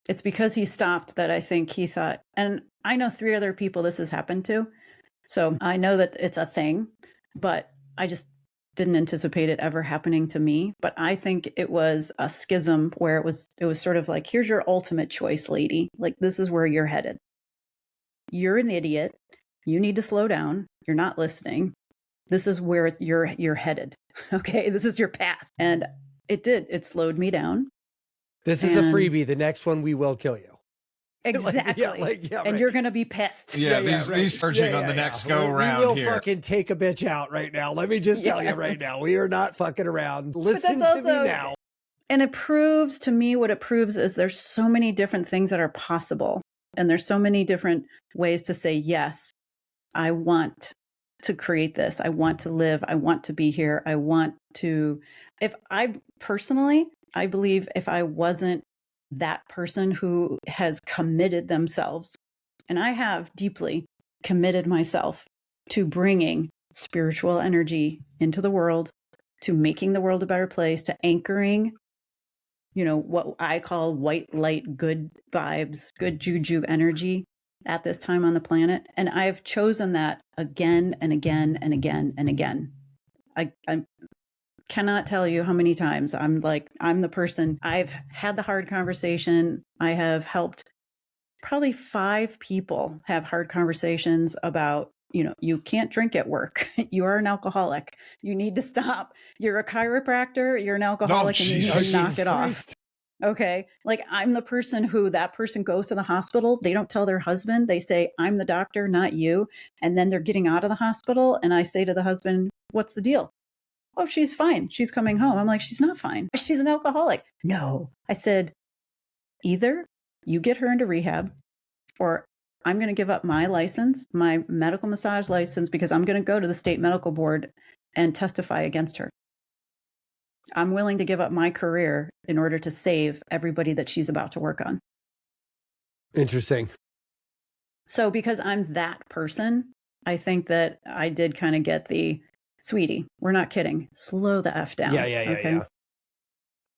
It's because he stopped that I think he thought, and I know 3 other people this has happened to. So I know that it's a thing, but I just didn't anticipate it ever happening to me. But I think it was a schism where it was sort of like, here's your ultimate choice, lady. Like, this is where you're headed. You're an idiot. You need to slow down. You're not listening. This is where you're headed. Okay, this is your path. And it did. It slowed me down. This is a freebie. The next one, we will kill you. Exactly. And you're going to be pissed. Yeah, these searching on the next go around we will here. fucking take a bitch out right now. Let me just tell you right now. We are not fucking around. Listen to me now. And it proves to me, what it proves is there's so many different things that are possible. And there's so many different ways to say, yes, I want to create this. I want to live. I want to be here. I want to, I believe if I wasn't that person who has committed themselves, and I have deeply committed myself to bringing spiritual energy into the world, to making the world a better place, to anchoring, what I call white light, good vibes, good juju energy at this time on the planet. And I've chosen that again and again and again and again. I cannot tell you how many times I'm the person. I've had the hard conversation. I have helped probably 5 people have hard conversations about, you can't drink at work. You are an alcoholic. You need to stop. You're a chiropractor. You're an alcoholic, and you need to knock it off. Okay. Like I'm the person who that person goes to the hospital. They don't tell their husband. They say, I'm the doctor, not you. And then they're getting out of the hospital. And I say to the husband, what's the deal? Oh, she's fine. She's coming home. I'm like, she's not fine. She's an alcoholic. No. I said, either you get her into rehab or I'm going to give up my license, my medical massage license, because I'm going to go to the state medical board and testify against her. I'm willing to give up my career in order to save everybody that she's about to work on. Interesting. So because I'm that person, I think that I did kind of get the, sweetie, we're not kidding. Slow the F down. Yeah.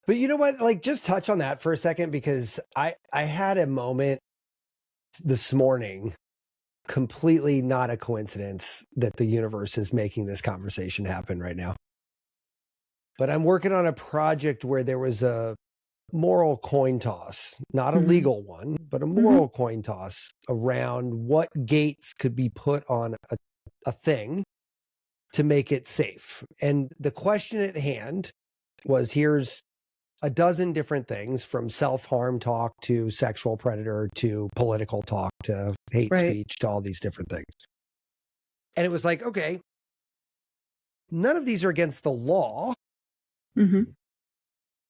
But you know what? Like, just touch on that for a second, because I had a moment this morning, completely not a coincidence, that the universe is making this conversation happen right now. But I'm working on a project where there was a moral coin toss, not a legal one, but a moral coin toss around what gates could be put on a thing to make it safe. And the question at hand was, here's a dozen different things, from self-harm talk to sexual predator to political talk to hate speech to all these different things. And it was like, okay, none of these are against the law.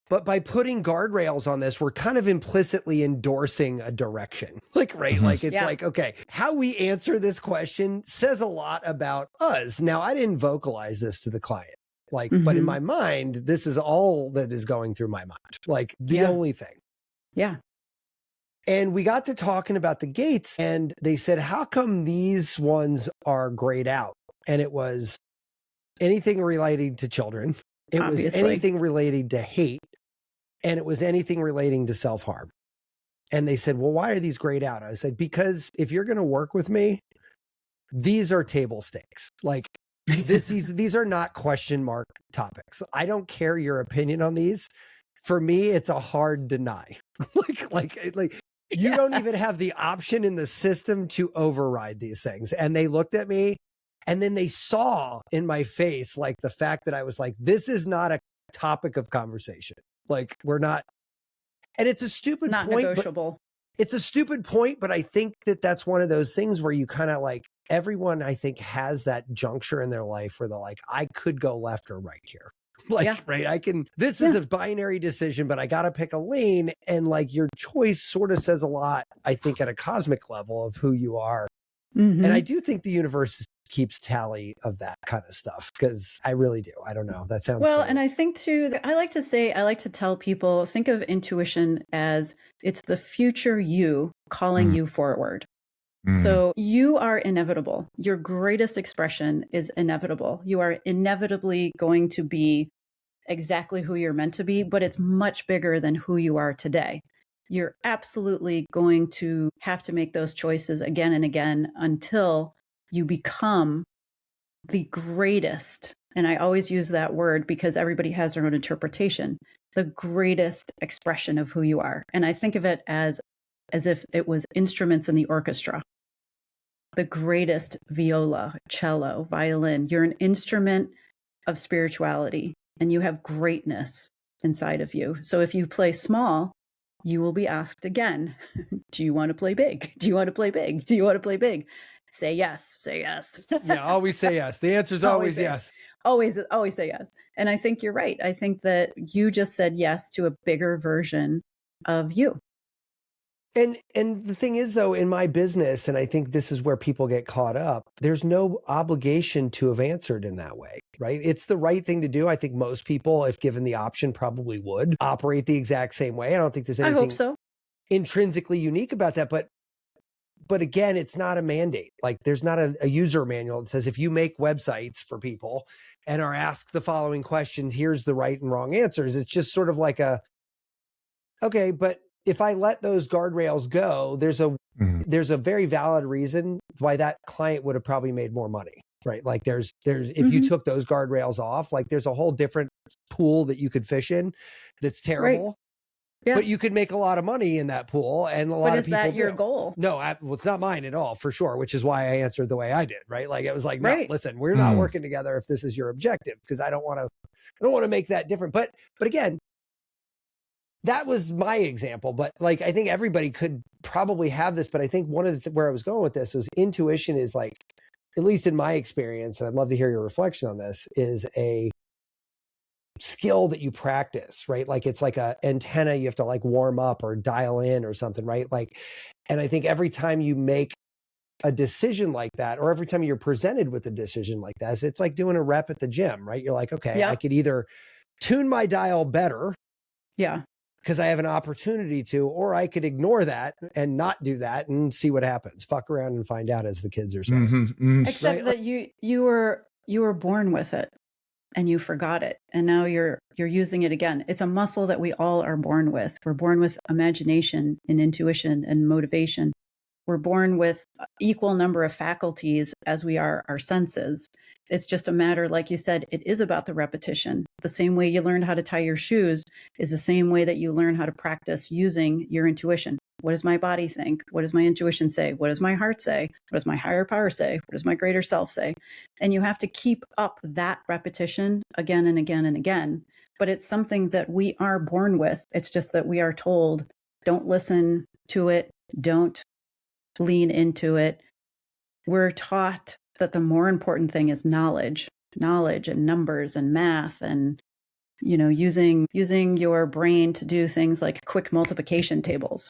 But by putting guardrails on this, we're kind of implicitly endorsing a direction. Like, right? Like, it's like, okay, how we answer this question says a lot about us. Now, I didn't vocalize this to the client. Like, but in my mind, this is all that is going through my mind. Like, the only thing. Yeah. And we got to talking about the gates, and they said, how come these ones are grayed out? And it was anything relating to children. It was anything relating to hate, and it was anything relating to self-harm. And they said, well, why are these grayed out? I said, because if you're going to work with me, these are table stakes. Like, these are not question mark topics. I don't care your opinion on these. For me, it's a hard deny. like you don't even have the option in the system to override these things. And they looked at me, and then they saw in my face, like, the fact that I was like, this is not a topic of conversation. Like, we're not, and it's a stupid not point. Negotiable. It's a stupid point, but I think that that's one of those things where you kind of, like, everyone, I think, has that juncture in their life where they're like, I could go left or right here. Like, right, I can, this is a binary decision, but I got to pick a lane. And, like, your choice sort of says a lot, I think, at a cosmic level of who you are. And I do think the universe keeps tally of that kind of stuff, because I really do. I don't know. That sounds well, silly. and I think too, I like to tell people, think of intuition as it's the future you calling you forward. So you are inevitable. Your greatest expression is inevitable. You are inevitably going to be exactly who you're meant to be, but it's much bigger than who you are today. You're absolutely going to have to make those choices again and again until you become the greatest. And I always use that word because everybody has their own interpretation, the greatest expression of who you are. And I think of it as if it was instruments in the orchestra. The greatest viola, cello, violin. You're an instrument of spirituality, and you have greatness inside of you. So if you play small, you will be asked again, do you want to play big? Do you want to play big? Do you want to play big? Say yes, say yes. Yeah, always say yes. The answer is always yes. Always say yes. And I think you're right. I think that you just said yes to a bigger version of you. And the thing is, though, in my business, and I think this is where people get caught up, there's no obligation to have answered in that way, right? It's the right thing to do. I think most people, if given the option, probably would operate the exact same way. I don't think there's anything intrinsically unique about that. But again, it's not a mandate. Like, there's not a user manual that says if you make websites for people and are asked the following questions, here's the right and wrong answers. It's just sort of like okay, but if I let those guardrails go, there's a very valid reason why that client would have probably made more money, right? Like, there's if you took those guardrails off, like, there's a whole different pool that you could fish in that's terrible. Right. Yeah. But you could make a lot of money in that pool, and a lot of people. Is that your goal? No, well, it's not mine at all, for sure. Which is why I answered the way I did, right? Like, it was like, no, listen, we're not working together if this is your objective, because I don't want to make that different. But again, that was my example, but like, I think everybody could probably have this, but I think one of the, where I was going with this was intuition is like, at least in my experience, and I'd love to hear your reflection on this, is a skill that you practice, right? Like it's like a antenna you have to like warm up or dial in or something, right? Like, and I think every time you make a decision like that, or every time you're presented with a decision like that, it's like doing a rep at the gym, right? You're like, okay, I could either tune my dial better. Yeah. Because I have an opportunity to, or I could ignore that and not do that and see what happens. Fuck around and find out, as the kids are saying. Except that you were born with it and you forgot it, and now you're using it again. It's a muscle that we all are born with. We're born with imagination and intuition and motivation. We're born with equal number of faculties as we are our senses. It's just a matter, like you said, it is about the repetition. The same way you learned how to tie your shoes is the same way that you learn how to practice using your intuition. What does my body think? What does my intuition say? What does my heart say? What does my higher power say? What does my greater self say? And you have to keep up that repetition again and again and again. But it's something that we are born with. It's just that we are told, don't listen to it. Don't lean into it. We're taught that the more important thing is knowledge and numbers and math and, you know, using your brain to do things like quick multiplication tables.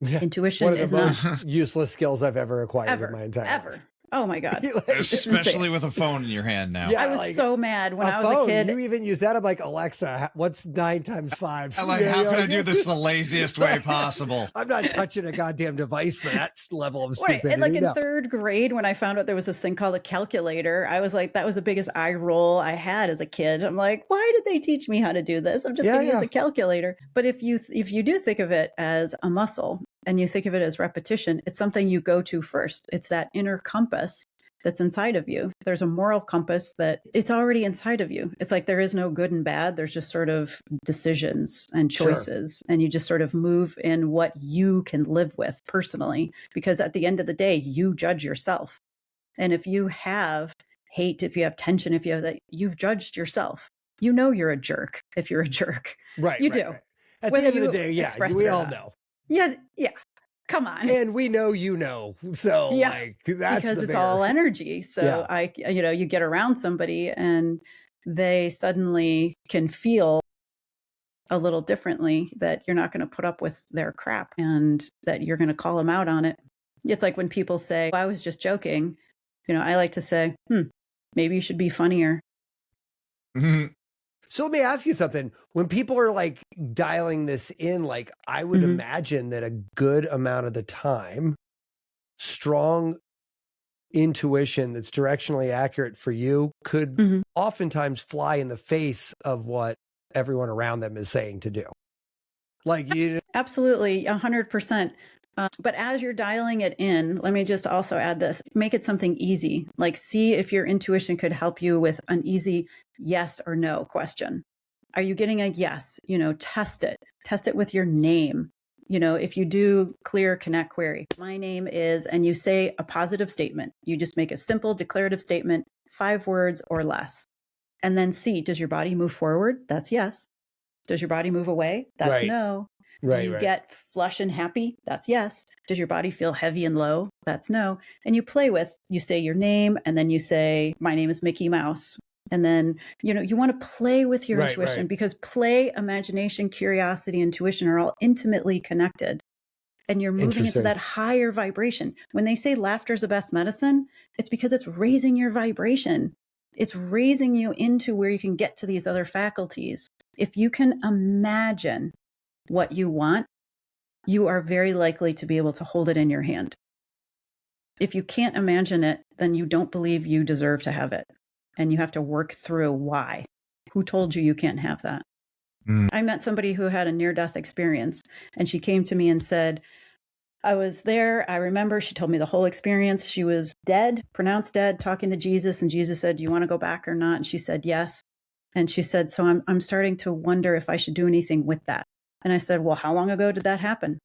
Intuition is not useless skills I've ever acquired in my entire life. Oh my God. Especially with a phone in your hand now. Yeah, I was so mad when I was a kid. You even use that. I'm like, Alexa, what's 9 times 5? I'm like, how can I do this the laziest way possible? I'm not touching a goddamn device for that level of stupidity. And like in 3rd grade, when I found out there was this thing called a calculator, I was like, that was the biggest eye roll I had as a kid. I'm like, why did they teach me how to do this? I'm just going to use a calculator. But if you do think of it as a muscle, and you think of it as repetition, it's something you go to first. It's that inner compass that's inside of you. There's a moral compass that it's already inside of you. It's like there is no good and bad. There's just sort of decisions and choices. And you just sort of move in what you can live with personally. Because at the end of the day, you judge yourself. And if you have hate, if you have tension, if you have that, you've judged yourself. You know you're a jerk if you're a jerk. Right. You do. Right. At the end of the day, we all know. Yeah. Come on. And we know, you know, so like that's because it's all energy. So you get around somebody and they suddenly can feel a little differently that you're not going to put up with their crap and that you're going to call them out on it. It's like when people say, well, I was just joking. You know, I like to say, maybe you should be funnier. Mm-hmm. So let me ask you something. When people are like dialing this in, like I would imagine that a good amount of the time, strong intuition that's directionally accurate for you could oftentimes fly in the face of what everyone around them is saying to do. Like you Absolutely, 100%. But as you're dialing it in, let me just also add this, make it something easy. Like see if your intuition could help you with an easy yes or no question. Are you getting a yes? You know, test it. Test it with your name. You know, if you do clear connect query, my name is, and you say a positive statement. You just make a simple declarative statement, 5 words or less. And then see, does your body move forward? That's yes. Does your body move away? That's no. Do you get flush and happy? That's yes. Does your body feel heavy and low? That's no. And you play with, you say your name, and then you say, my name is Mickey Mouse. And then, you know, you want to play with your intuition because play, imagination, curiosity, intuition are all intimately connected. And you're moving into that higher vibration. When they say laughter is the best medicine, it's because it's raising your vibration. It's raising you into where you can get to these other faculties. If you can imagine what you want, you are very likely to be able to hold it in your hand. If you can't imagine it, then you don't believe you deserve to have it. And you have to work through why. Who told you you can't have that? I met somebody who had a near-death experience, and she came to me and said, I was there. I remember she told me the whole experience. She was dead, pronounced dead, talking to Jesus. And Jesus said, do you want to go back or not? And she said, yes. And she said, so I'm starting to wonder if I should do anything with that. And I said, well, how long ago did that happen?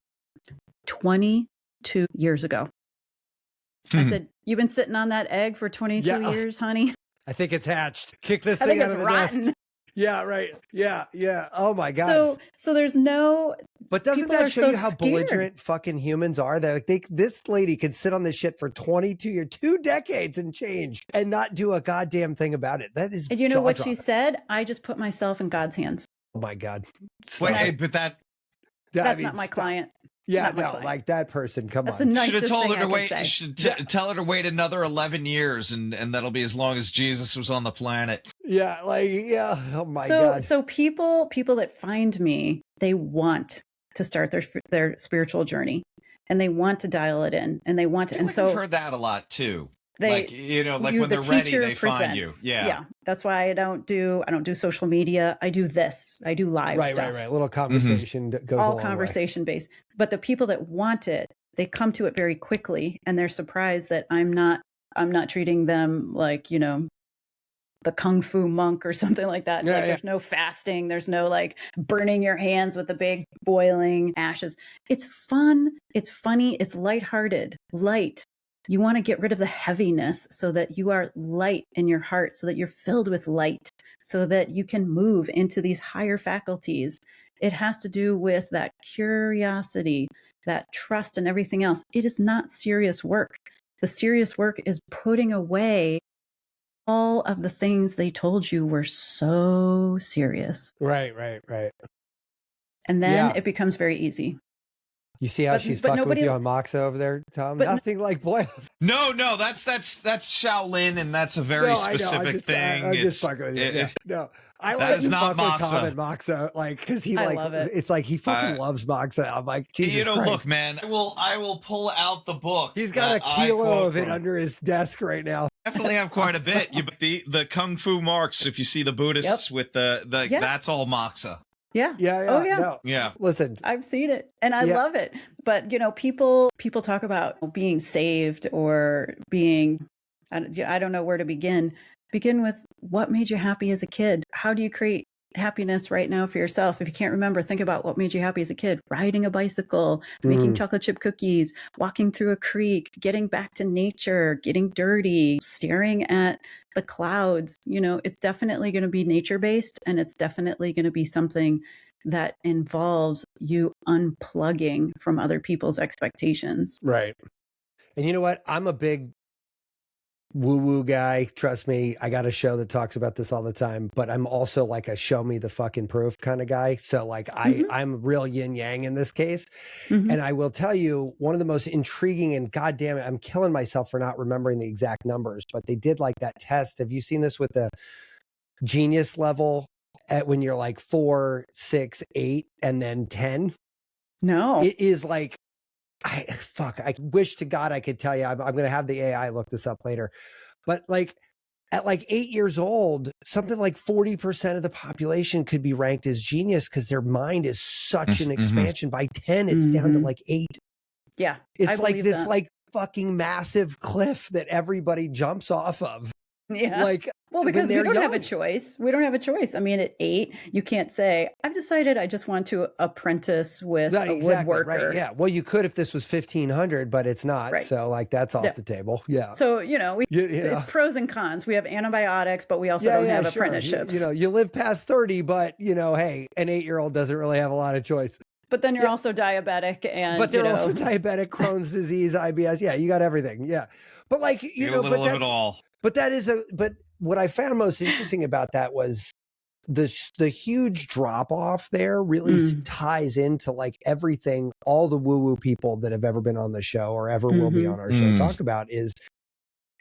22 years ago. I said, you've been sitting on that egg for 22 years, honey? I think it's hatched. Kick this thing out of the nest. Yeah, right. Yeah, yeah. Oh my God. So there's no. But doesn't people that are show so you how scared. belligerent fucking humans are? They're like, this lady could sit on this shit for 22 years, 2 decades and change, and not do a goddamn thing about it. That is. And you know what jaw-dropping. she said? I just put myself in God's hands. Oh my God. Wait, but that's not my client. Yeah, Not my no, client. like that person. Come That's on. the should have nicest told thing her to I wait. could say. Should tell her to wait another 11 years, and that'll be as long as Jesus was on the planet. Yeah, like, yeah. Oh my God. So people that find me, they want to start their spiritual journey, and they want to dial it in, and they want to. I feel And like so I've heard that a lot too. they, like when they're ready, they find you. Yeah. That's why I don't do social media. I do this. I do live stuff. Right. A little conversation that goes all a long conversation based. But the people that want it, they come to it very quickly, and they're surprised that I'm not treating them like, the kung fu monk or something like that. Yeah, like there's no fasting, there's no like burning your hands with the big boiling ashes. It's fun, it's funny, it's lighthearted, light. You want to get rid of the heaviness so that you are light in your heart, so that you're filled with light, so that you can move into these higher faculties. It has to do with that curiosity, that trust, and everything else. It is not serious work. The serious work is putting away all of the things they told you were so serious. Right. And then it becomes very easy. You see how she's fucking with you on Moxa over there, Tom? Nothing like boils. No, that's Shaolin, and that's a very specific thing. I'm just fucking with you. No, I like to fuck with Tom and Moxa, like, because he love it. It's like he fucking loves Moxa. I'm like, Jesus Christ. Look, man, I will pull out the book. He's got a kilo of it under his desk right now. Definitely have quite a bit. But the Kung Fu marks, if you see the Buddhists with the that's all Moxa. Yeah. Oh yeah. No. Yeah. Listen, I've seen it and I love it. But people talk about being saved or being, I don't know where to begin. Begin with what made you happy as a kid. How do you create happiness right now for yourself? If you can't remember, think about what made you happy as a kid. Riding a bicycle, making chocolate chip cookies, walking through a creek, getting back to nature, getting dirty, staring at the clouds. It's definitely going to be nature based, and it's definitely going to be something that involves you unplugging from other people's expectations. Right. And you know what? I'm a big woo-woo guy. Trust me, I got a show that talks about this all the time, but I'm also like a show me the fucking proof kind of guy. So like I'm real yin yang in this case. And I will tell you, one of the most intriguing, and goddamn it, I'm killing myself for not remembering the exact numbers, but they did like that test. Have you seen this with the genius level at when you're like 4, 6, 8, and then 10? No. It is like, I wish to God I could tell you. I'm going to have the AI look this up later. But like at like 8 years old, something like 40% of the population could be ranked as genius because their mind is such an expansion. By 10, it's down to like 8. Yeah. It's like this like fucking massive cliff that everybody jumps off of. Yeah. Like, well, because we don't have a choice. We don't have a choice. I mean, at 8, you can't say, I've decided I just want to apprentice with a woodworker. Right. Yeah. Well, you could if this was 1500, but it's not. Right. So like that's off the table. Yeah. So, it's pros and cons. We have antibiotics, but we also don't have apprenticeships. You live past 30, but hey, an 8-year-old doesn't really have a lot of choice. But then you're also diabetic but they're also diabetic, Crohn's disease, IBS. Yeah. You got everything. Yeah. But like, a little of it all. But but what I found most interesting about that was the huge drop off there really ties into like everything all the woo-woo people that have ever been on the show or ever will be on our show talk about is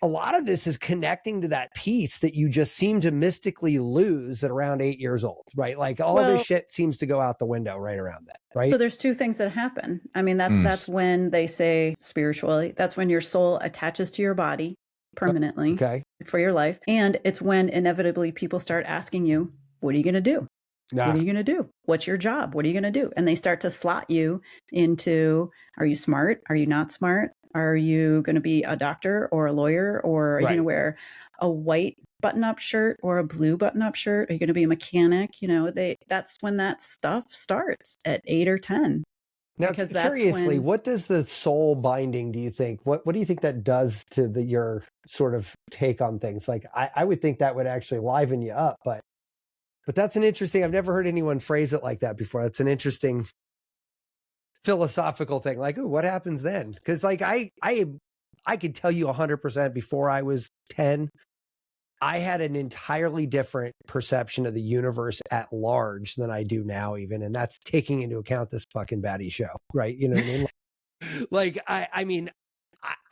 a lot of this is connecting to that piece that you just seem to mystically lose at around 8 years old, right? Like all this shit seems to go out the window right around that, right? So there's 2 things that happen. I mean, that's when they say spiritually, that's when your soul attaches to your body permanently for your life. And it's when inevitably people start asking you, what are you going to do? What are you going to do? What's your job? What are you going to do? And they start to slot you into, are you smart? Are you not smart? Are you going to be a doctor or a lawyer? Or are you going to wear a white button-up shirt or a blue button-up shirt? Are you going to be a mechanic? That's when that stuff starts at 8 or 10. Now, curiously, what does the soul binding, do you think? What do you think that does to your sort of take on things? Like, I would think that would actually liven you up, but. But that's an interesting, I've never heard anyone phrase it like that before. That's an interesting philosophical thing. Like, ooh, what happens then? Because like I could tell you 100% before I was 10, I had an entirely different perception of the universe at large than I do now, even. And that's taking into account this fucking baddie show, right? You know what I mean? Like, I mean,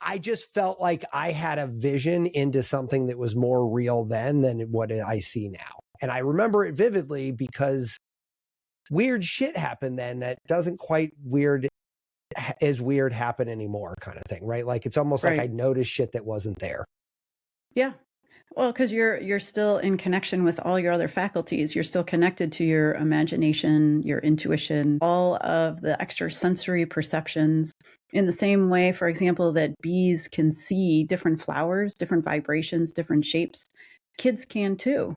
I just felt like I had a vision into something that was more real then than what I see now. And I remember it vividly because weird shit happened then that doesn't quite weird happen anymore, kind of thing, right? Like it's almost like I noticed shit that wasn't there. Yeah. Well, because you're still in connection with all your other faculties. You're still connected to your imagination, your intuition, all of the extrasensory perceptions. In the same way, for example, that bees can see different flowers, different vibrations, different shapes, kids can too.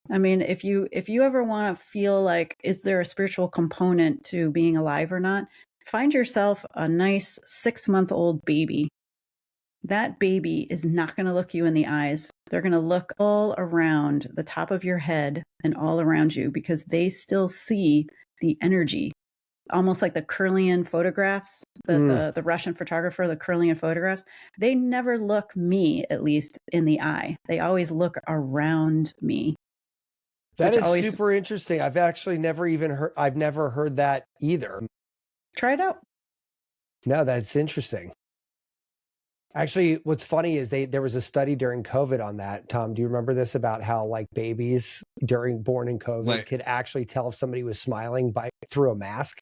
I mean, if you ever want to feel like, is there a spiritual component to being alive or not? Find yourself a nice 6-month-old baby. That baby is not going to look you in the eyes. They're going to look all around the top of your head and all around you because they still see the energy, almost like the Kirlian photographs, the Russian photographer, the Kirlian photographs. They never look me, at least, in the eye. They always look around me. That is super interesting. I've actually never heard that either. Try it out. No, that's interesting. Actually, what's funny is there was a study during COVID on that. Tom, do you remember this about how like babies born in COVID could actually tell if somebody was smiling through a mask?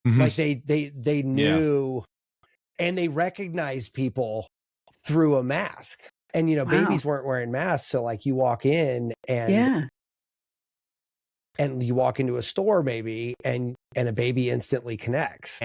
Mm-hmm. Like they knew and they recognized people through a mask. And you know, babies weren't wearing masks, so like you walk in and you walk into a store maybe and a baby instantly connects.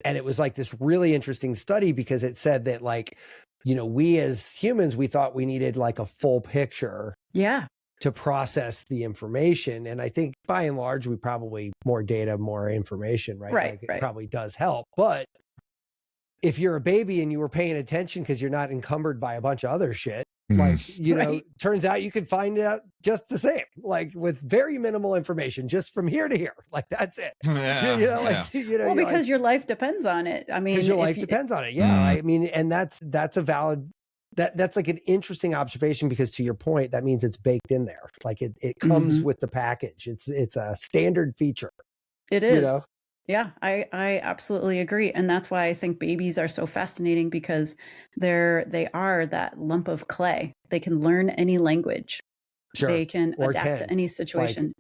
And it was like this really interesting study because it said that like, you know, we as humans, we thought we needed like a full picture to process the information. And I think by and large, we probably more data, more information, right? Like it probably does help. But if you're a baby and you were paying attention because you're not encumbered by a bunch of other shit, like, you know, turns out you could find out just the same, like with very minimal information, just from here to here. Like, that's it. Well, because your life depends on it. I mean, because your life depends on it. Yeah. I mean, and that's a valid, that's like an interesting observation because to your point, that means it's baked in there. Like it comes with the package. It's a standard feature. It is. You know? Yeah, I absolutely agree. And that's why I think babies are so fascinating because they are that lump of clay. They can learn any language. Sure. They can adapt to any situation.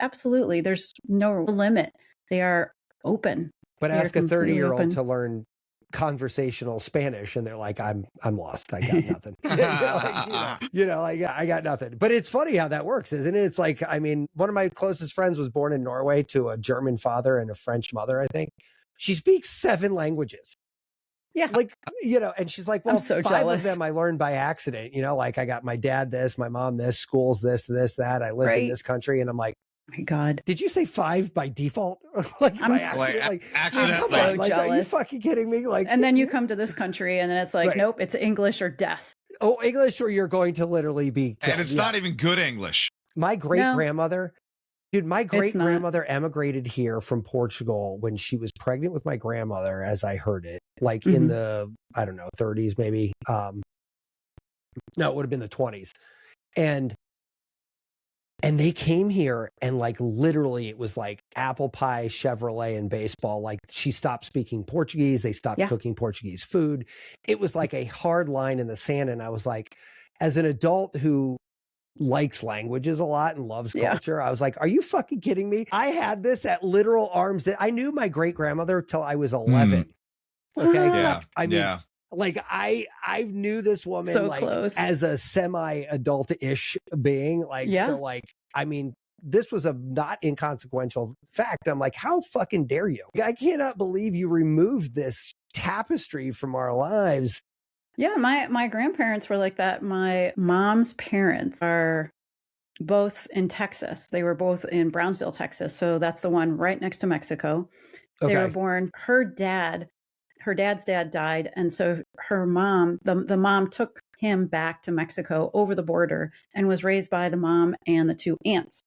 Absolutely. There's no limit. They are open. But ask a 30-year-old to learn conversational Spanish and they're like, I'm lost. I got nothing. I got nothing. But it's funny how that works, isn't it? It's like, I mean, one of my closest friends was born in Norway to a German father and a French mother, I think. She speaks 7 languages. Yeah. Like, you know, and she's like, well, so 5 jealous. Of them I learned by accident, you know, like I got my dad this, my mom this, schools this, that. I lived in this country. And I'm like, my God. Did you say 5 by default? Like, I'm so jealous. Are you fucking kidding me? Like, and then you come to this country and then it's like, nope, it's English or death. Oh, English or you're going to literally be killed. And it's not even good English. My great-grandmother, my great-grandmother emigrated here from Portugal when she was pregnant with my grandmother, as I heard it, like in the, I don't know, 30s maybe. No, it would have been the 20s. And they came here and like literally it was like apple pie, Chevrolet and baseball. Like she stopped speaking Portuguese. They stopped cooking Portuguese food. It was like a hard line in the sand. And I was like, as an adult who likes languages a lot and loves culture, I was like, are you fucking kidding me? I had this at literal arm's I knew my great grandmother till I was 11. Okay. Yeah. I mean, like I knew this woman so like close. As a semi-adult-ish being, like so like I mean this was a not inconsequential fact. I'm like, how fucking dare you? I cannot believe you removed this tapestry from our lives. Yeah, my grandparents were like that. My mom's parents are both in Texas. They were both in Brownsville, Texas. So that's the one right next to Mexico. They were born. Her dad's dad died. And so her mom, the mom took him back to Mexico over the border and was raised by the mom and the 2 aunts.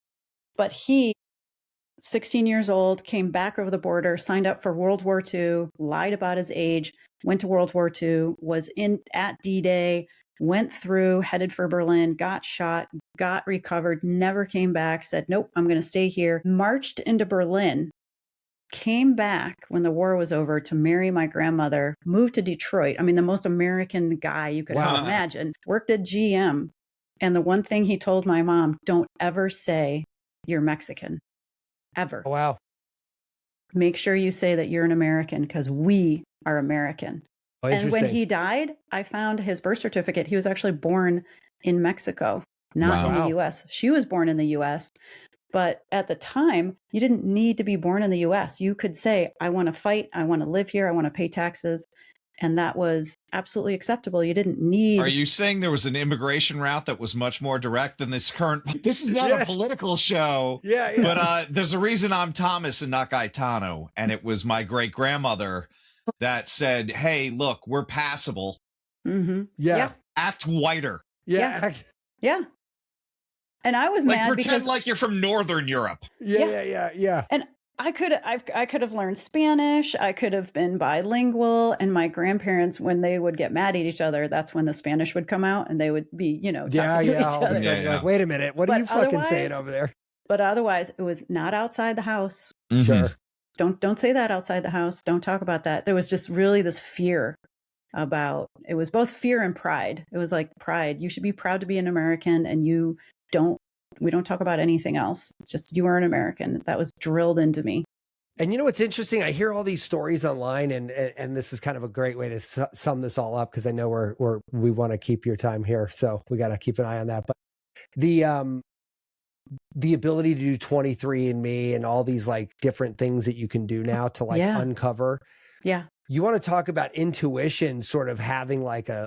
But he, 16 years old, came back over the border, signed up for World War II, lied about his age, went to World War II, was at D-Day, went through, headed for Berlin, got shot, got recovered, never came back, said, nope, I'm going to stay here, marched into Berlin, came back when the war was over to marry my grandmother, moved to Detroit. I mean, the most American guy you could ever imagine, worked at GM. And the one thing he told my mom, don't ever say you're Mexican, ever. Wow. Make sure you say that you're an American because we are American. Oh, and when he died, I found his birth certificate. He was actually born in Mexico, not in the US. She was born in the US. But at the time, you didn't need to be born in the US. You could say, I want to fight. I want to live here. I want to pay taxes. And that was absolutely acceptable. You didn't need. Are you saying there was an immigration route that was much more direct than this current? This is not a political show. Yeah. But there's a reason I'm Thomas and not Gaetano. And it was my great grandmother that said, hey, look, we're passable. Mm-hmm. Yeah. Act whiter. Yeah. Yeah. And I was like mad pretend because like you're from Northern Europe. Yeah. And I could have learned Spanish. I could have been bilingual. And my grandparents, when they would get mad at each other, that's when the Spanish would come out and they would be, talking to each other. Like, wait a minute. What are you fucking saying over there? But otherwise, it was not outside the house. Mm-hmm. Sure. Don't say that outside the house. Don't talk about that. There was just really this fear about, it was both fear and pride. It was like pride. You should be proud to be an American, and we don't talk about anything else. It's just, you are an American. That was drilled into me. And you know what's interesting? I hear all these stories online, and this is kind of a great way to sum this all up, because I know we want to keep your time here, so we got to keep an eye on that. But the ability to do 23andMe and all these like different things that you can do now to like uncover. Yeah. You want to talk about intuition sort of having like a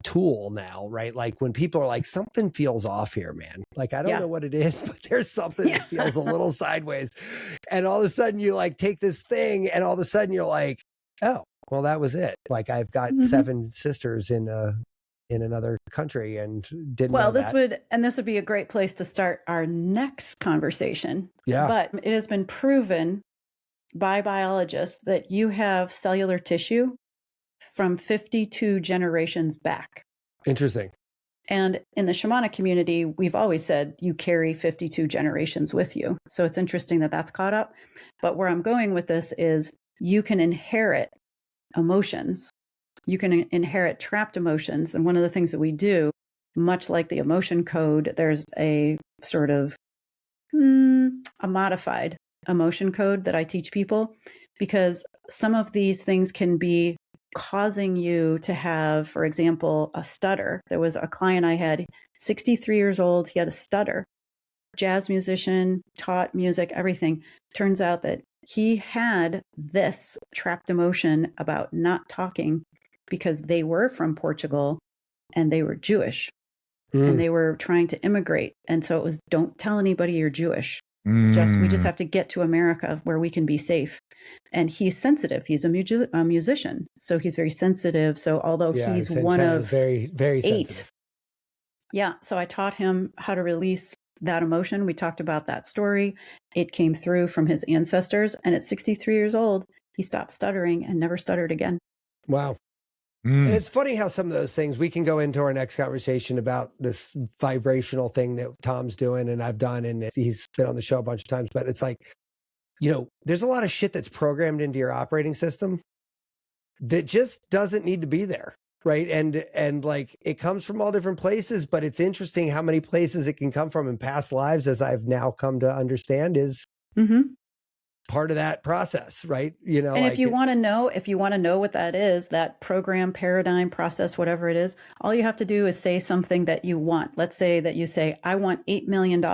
tool now, right? Like when people are like, something feels off here, man. Like, I don't know what it is, but there's something that feels a little sideways. And all of a sudden you like take this thing and all of a sudden you're like, oh, well, that was it. Like I've got 7 sisters in another country and didn't know that. This would be a great place to start our next conversation. Yeah. But it has been proven by biologists that you have cellular tissue from 52 generations back. Interesting. And in the shamanic community, we've always said you carry 52 generations with you. So it's interesting that that's caught up. But where I'm going with this is you can inherit emotions. You can inherit trapped emotions. And one of the things that we do, much like the emotion code, there's a sort of a modified emotion code that I teach people, because some of these things can be causing you to have, for example, a stutter. There was a client I had, 63 years old. He had a stutter, jazz musician, taught music, everything. Turns out that he had this trapped emotion about not talking because they were from Portugal and they were Jewish and they were trying to immigrate. And so it was, don't tell anybody you're Jewish. We just have to get to America where we can be safe. And he's sensitive. He's a musician, so he's very sensitive. So although he's one of very, very 8, sensitive. So I taught him how to release that emotion. We talked about that story. It came through from his ancestors, and at 63 years old, he stopped stuttering and never stuttered again. Wow. And it's funny how some of those things, we can go into our next conversation about this vibrational thing that Tom's doing and I've done, and he's been on the show a bunch of times, but it's like, there's a lot of shit that's programmed into your operating system that just doesn't need to be there. Right. And like, it comes from all different places, but it's interesting how many places it can come from in past lives, as I've now come to understand, is part of that process, right? And like, if you want to know what that is, that program, paradigm, process, whatever it is, all you have to do is say something that you want. Let's say that you say, I want $8 million.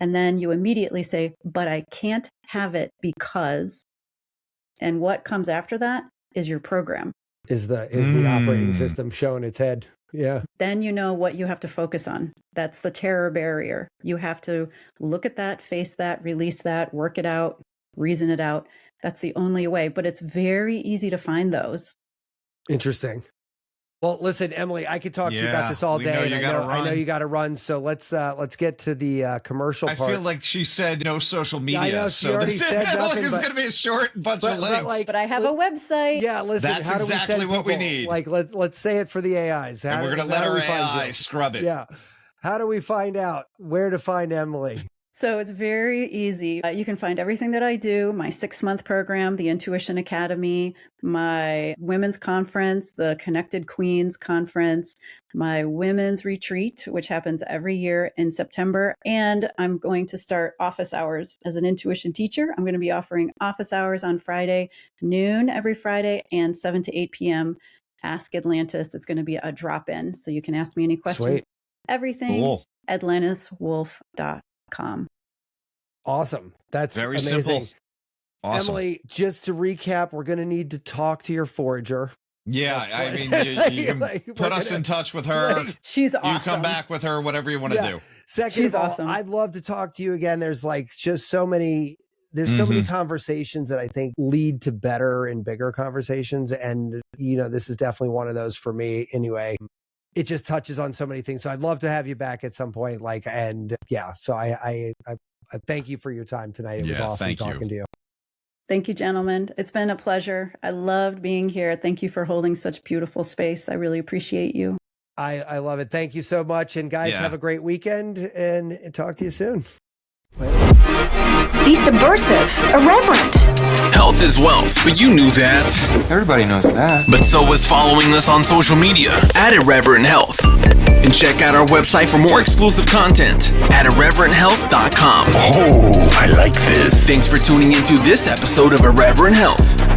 And then you immediately say, but I can't have it because, and what comes after that is your program. Is the operating system showing its head. Yeah. Then you know what you have to focus on. That's the terror barrier. You have to look at that, face that, release that, work it out, reason it out. That's the only way, but it's very easy to find those. Interesting. Well, listen, Emily, I could talk to you about this all day. And I know you got to run. So let's get to the commercial part. I feel like she said no social media. I know, she already said nothing, it's going to be a short bunch of links. But I have a website. Yeah, listen, that's how do exactly we send what we people? need. Like, let's say it for the AIs. And we're going to let our AI scrub it. Yeah. How do we find out where to find Emily? So it's very easy. You can find everything that I do, my 6-month program, the Intuition Academy, my women's conference, the Connected Queens conference, my women's retreat, which happens every year in September. And I'm going to start office hours as an intuition teacher. I'm going to be offering office hours on Friday, noon every Friday, and 7 to 8 p.m. Ask Atlantis. It's going to be a drop-in. So you can ask me any questions. Sweet. Everything, cool. atlantiswolf.com. Awesome. That's very amazing. simple. Awesome. Emily, just to recap, we're going to need to talk to your forager. Yeah, I mean, you can put us in touch with her. She's awesome. You come back with her, whatever you want to do. Second She's of all, awesome. I'd love to talk to you again. There's just so many. There's so many conversations that I think lead to better and bigger conversations. And, this is definitely one of those for me anyway. It just touches on so many things. So I'd love to have you back at some point. So I thank you for your time tonight. It was awesome talking to you. Thank you, gentlemen. It's been a pleasure. I loved being here. Thank you for holding such beautiful space. I really appreciate you. I love it. Thank you so much. And guys, have a great weekend and talk to you soon. Be subversive, irreverent. Health is wealth, but you knew that. Everybody knows that. But so is following us on social media at Irreverent Health. And check out our website for more exclusive content at irreverenthealth.com. Oh, I like this. Thanks for tuning into this episode of Irreverent Health.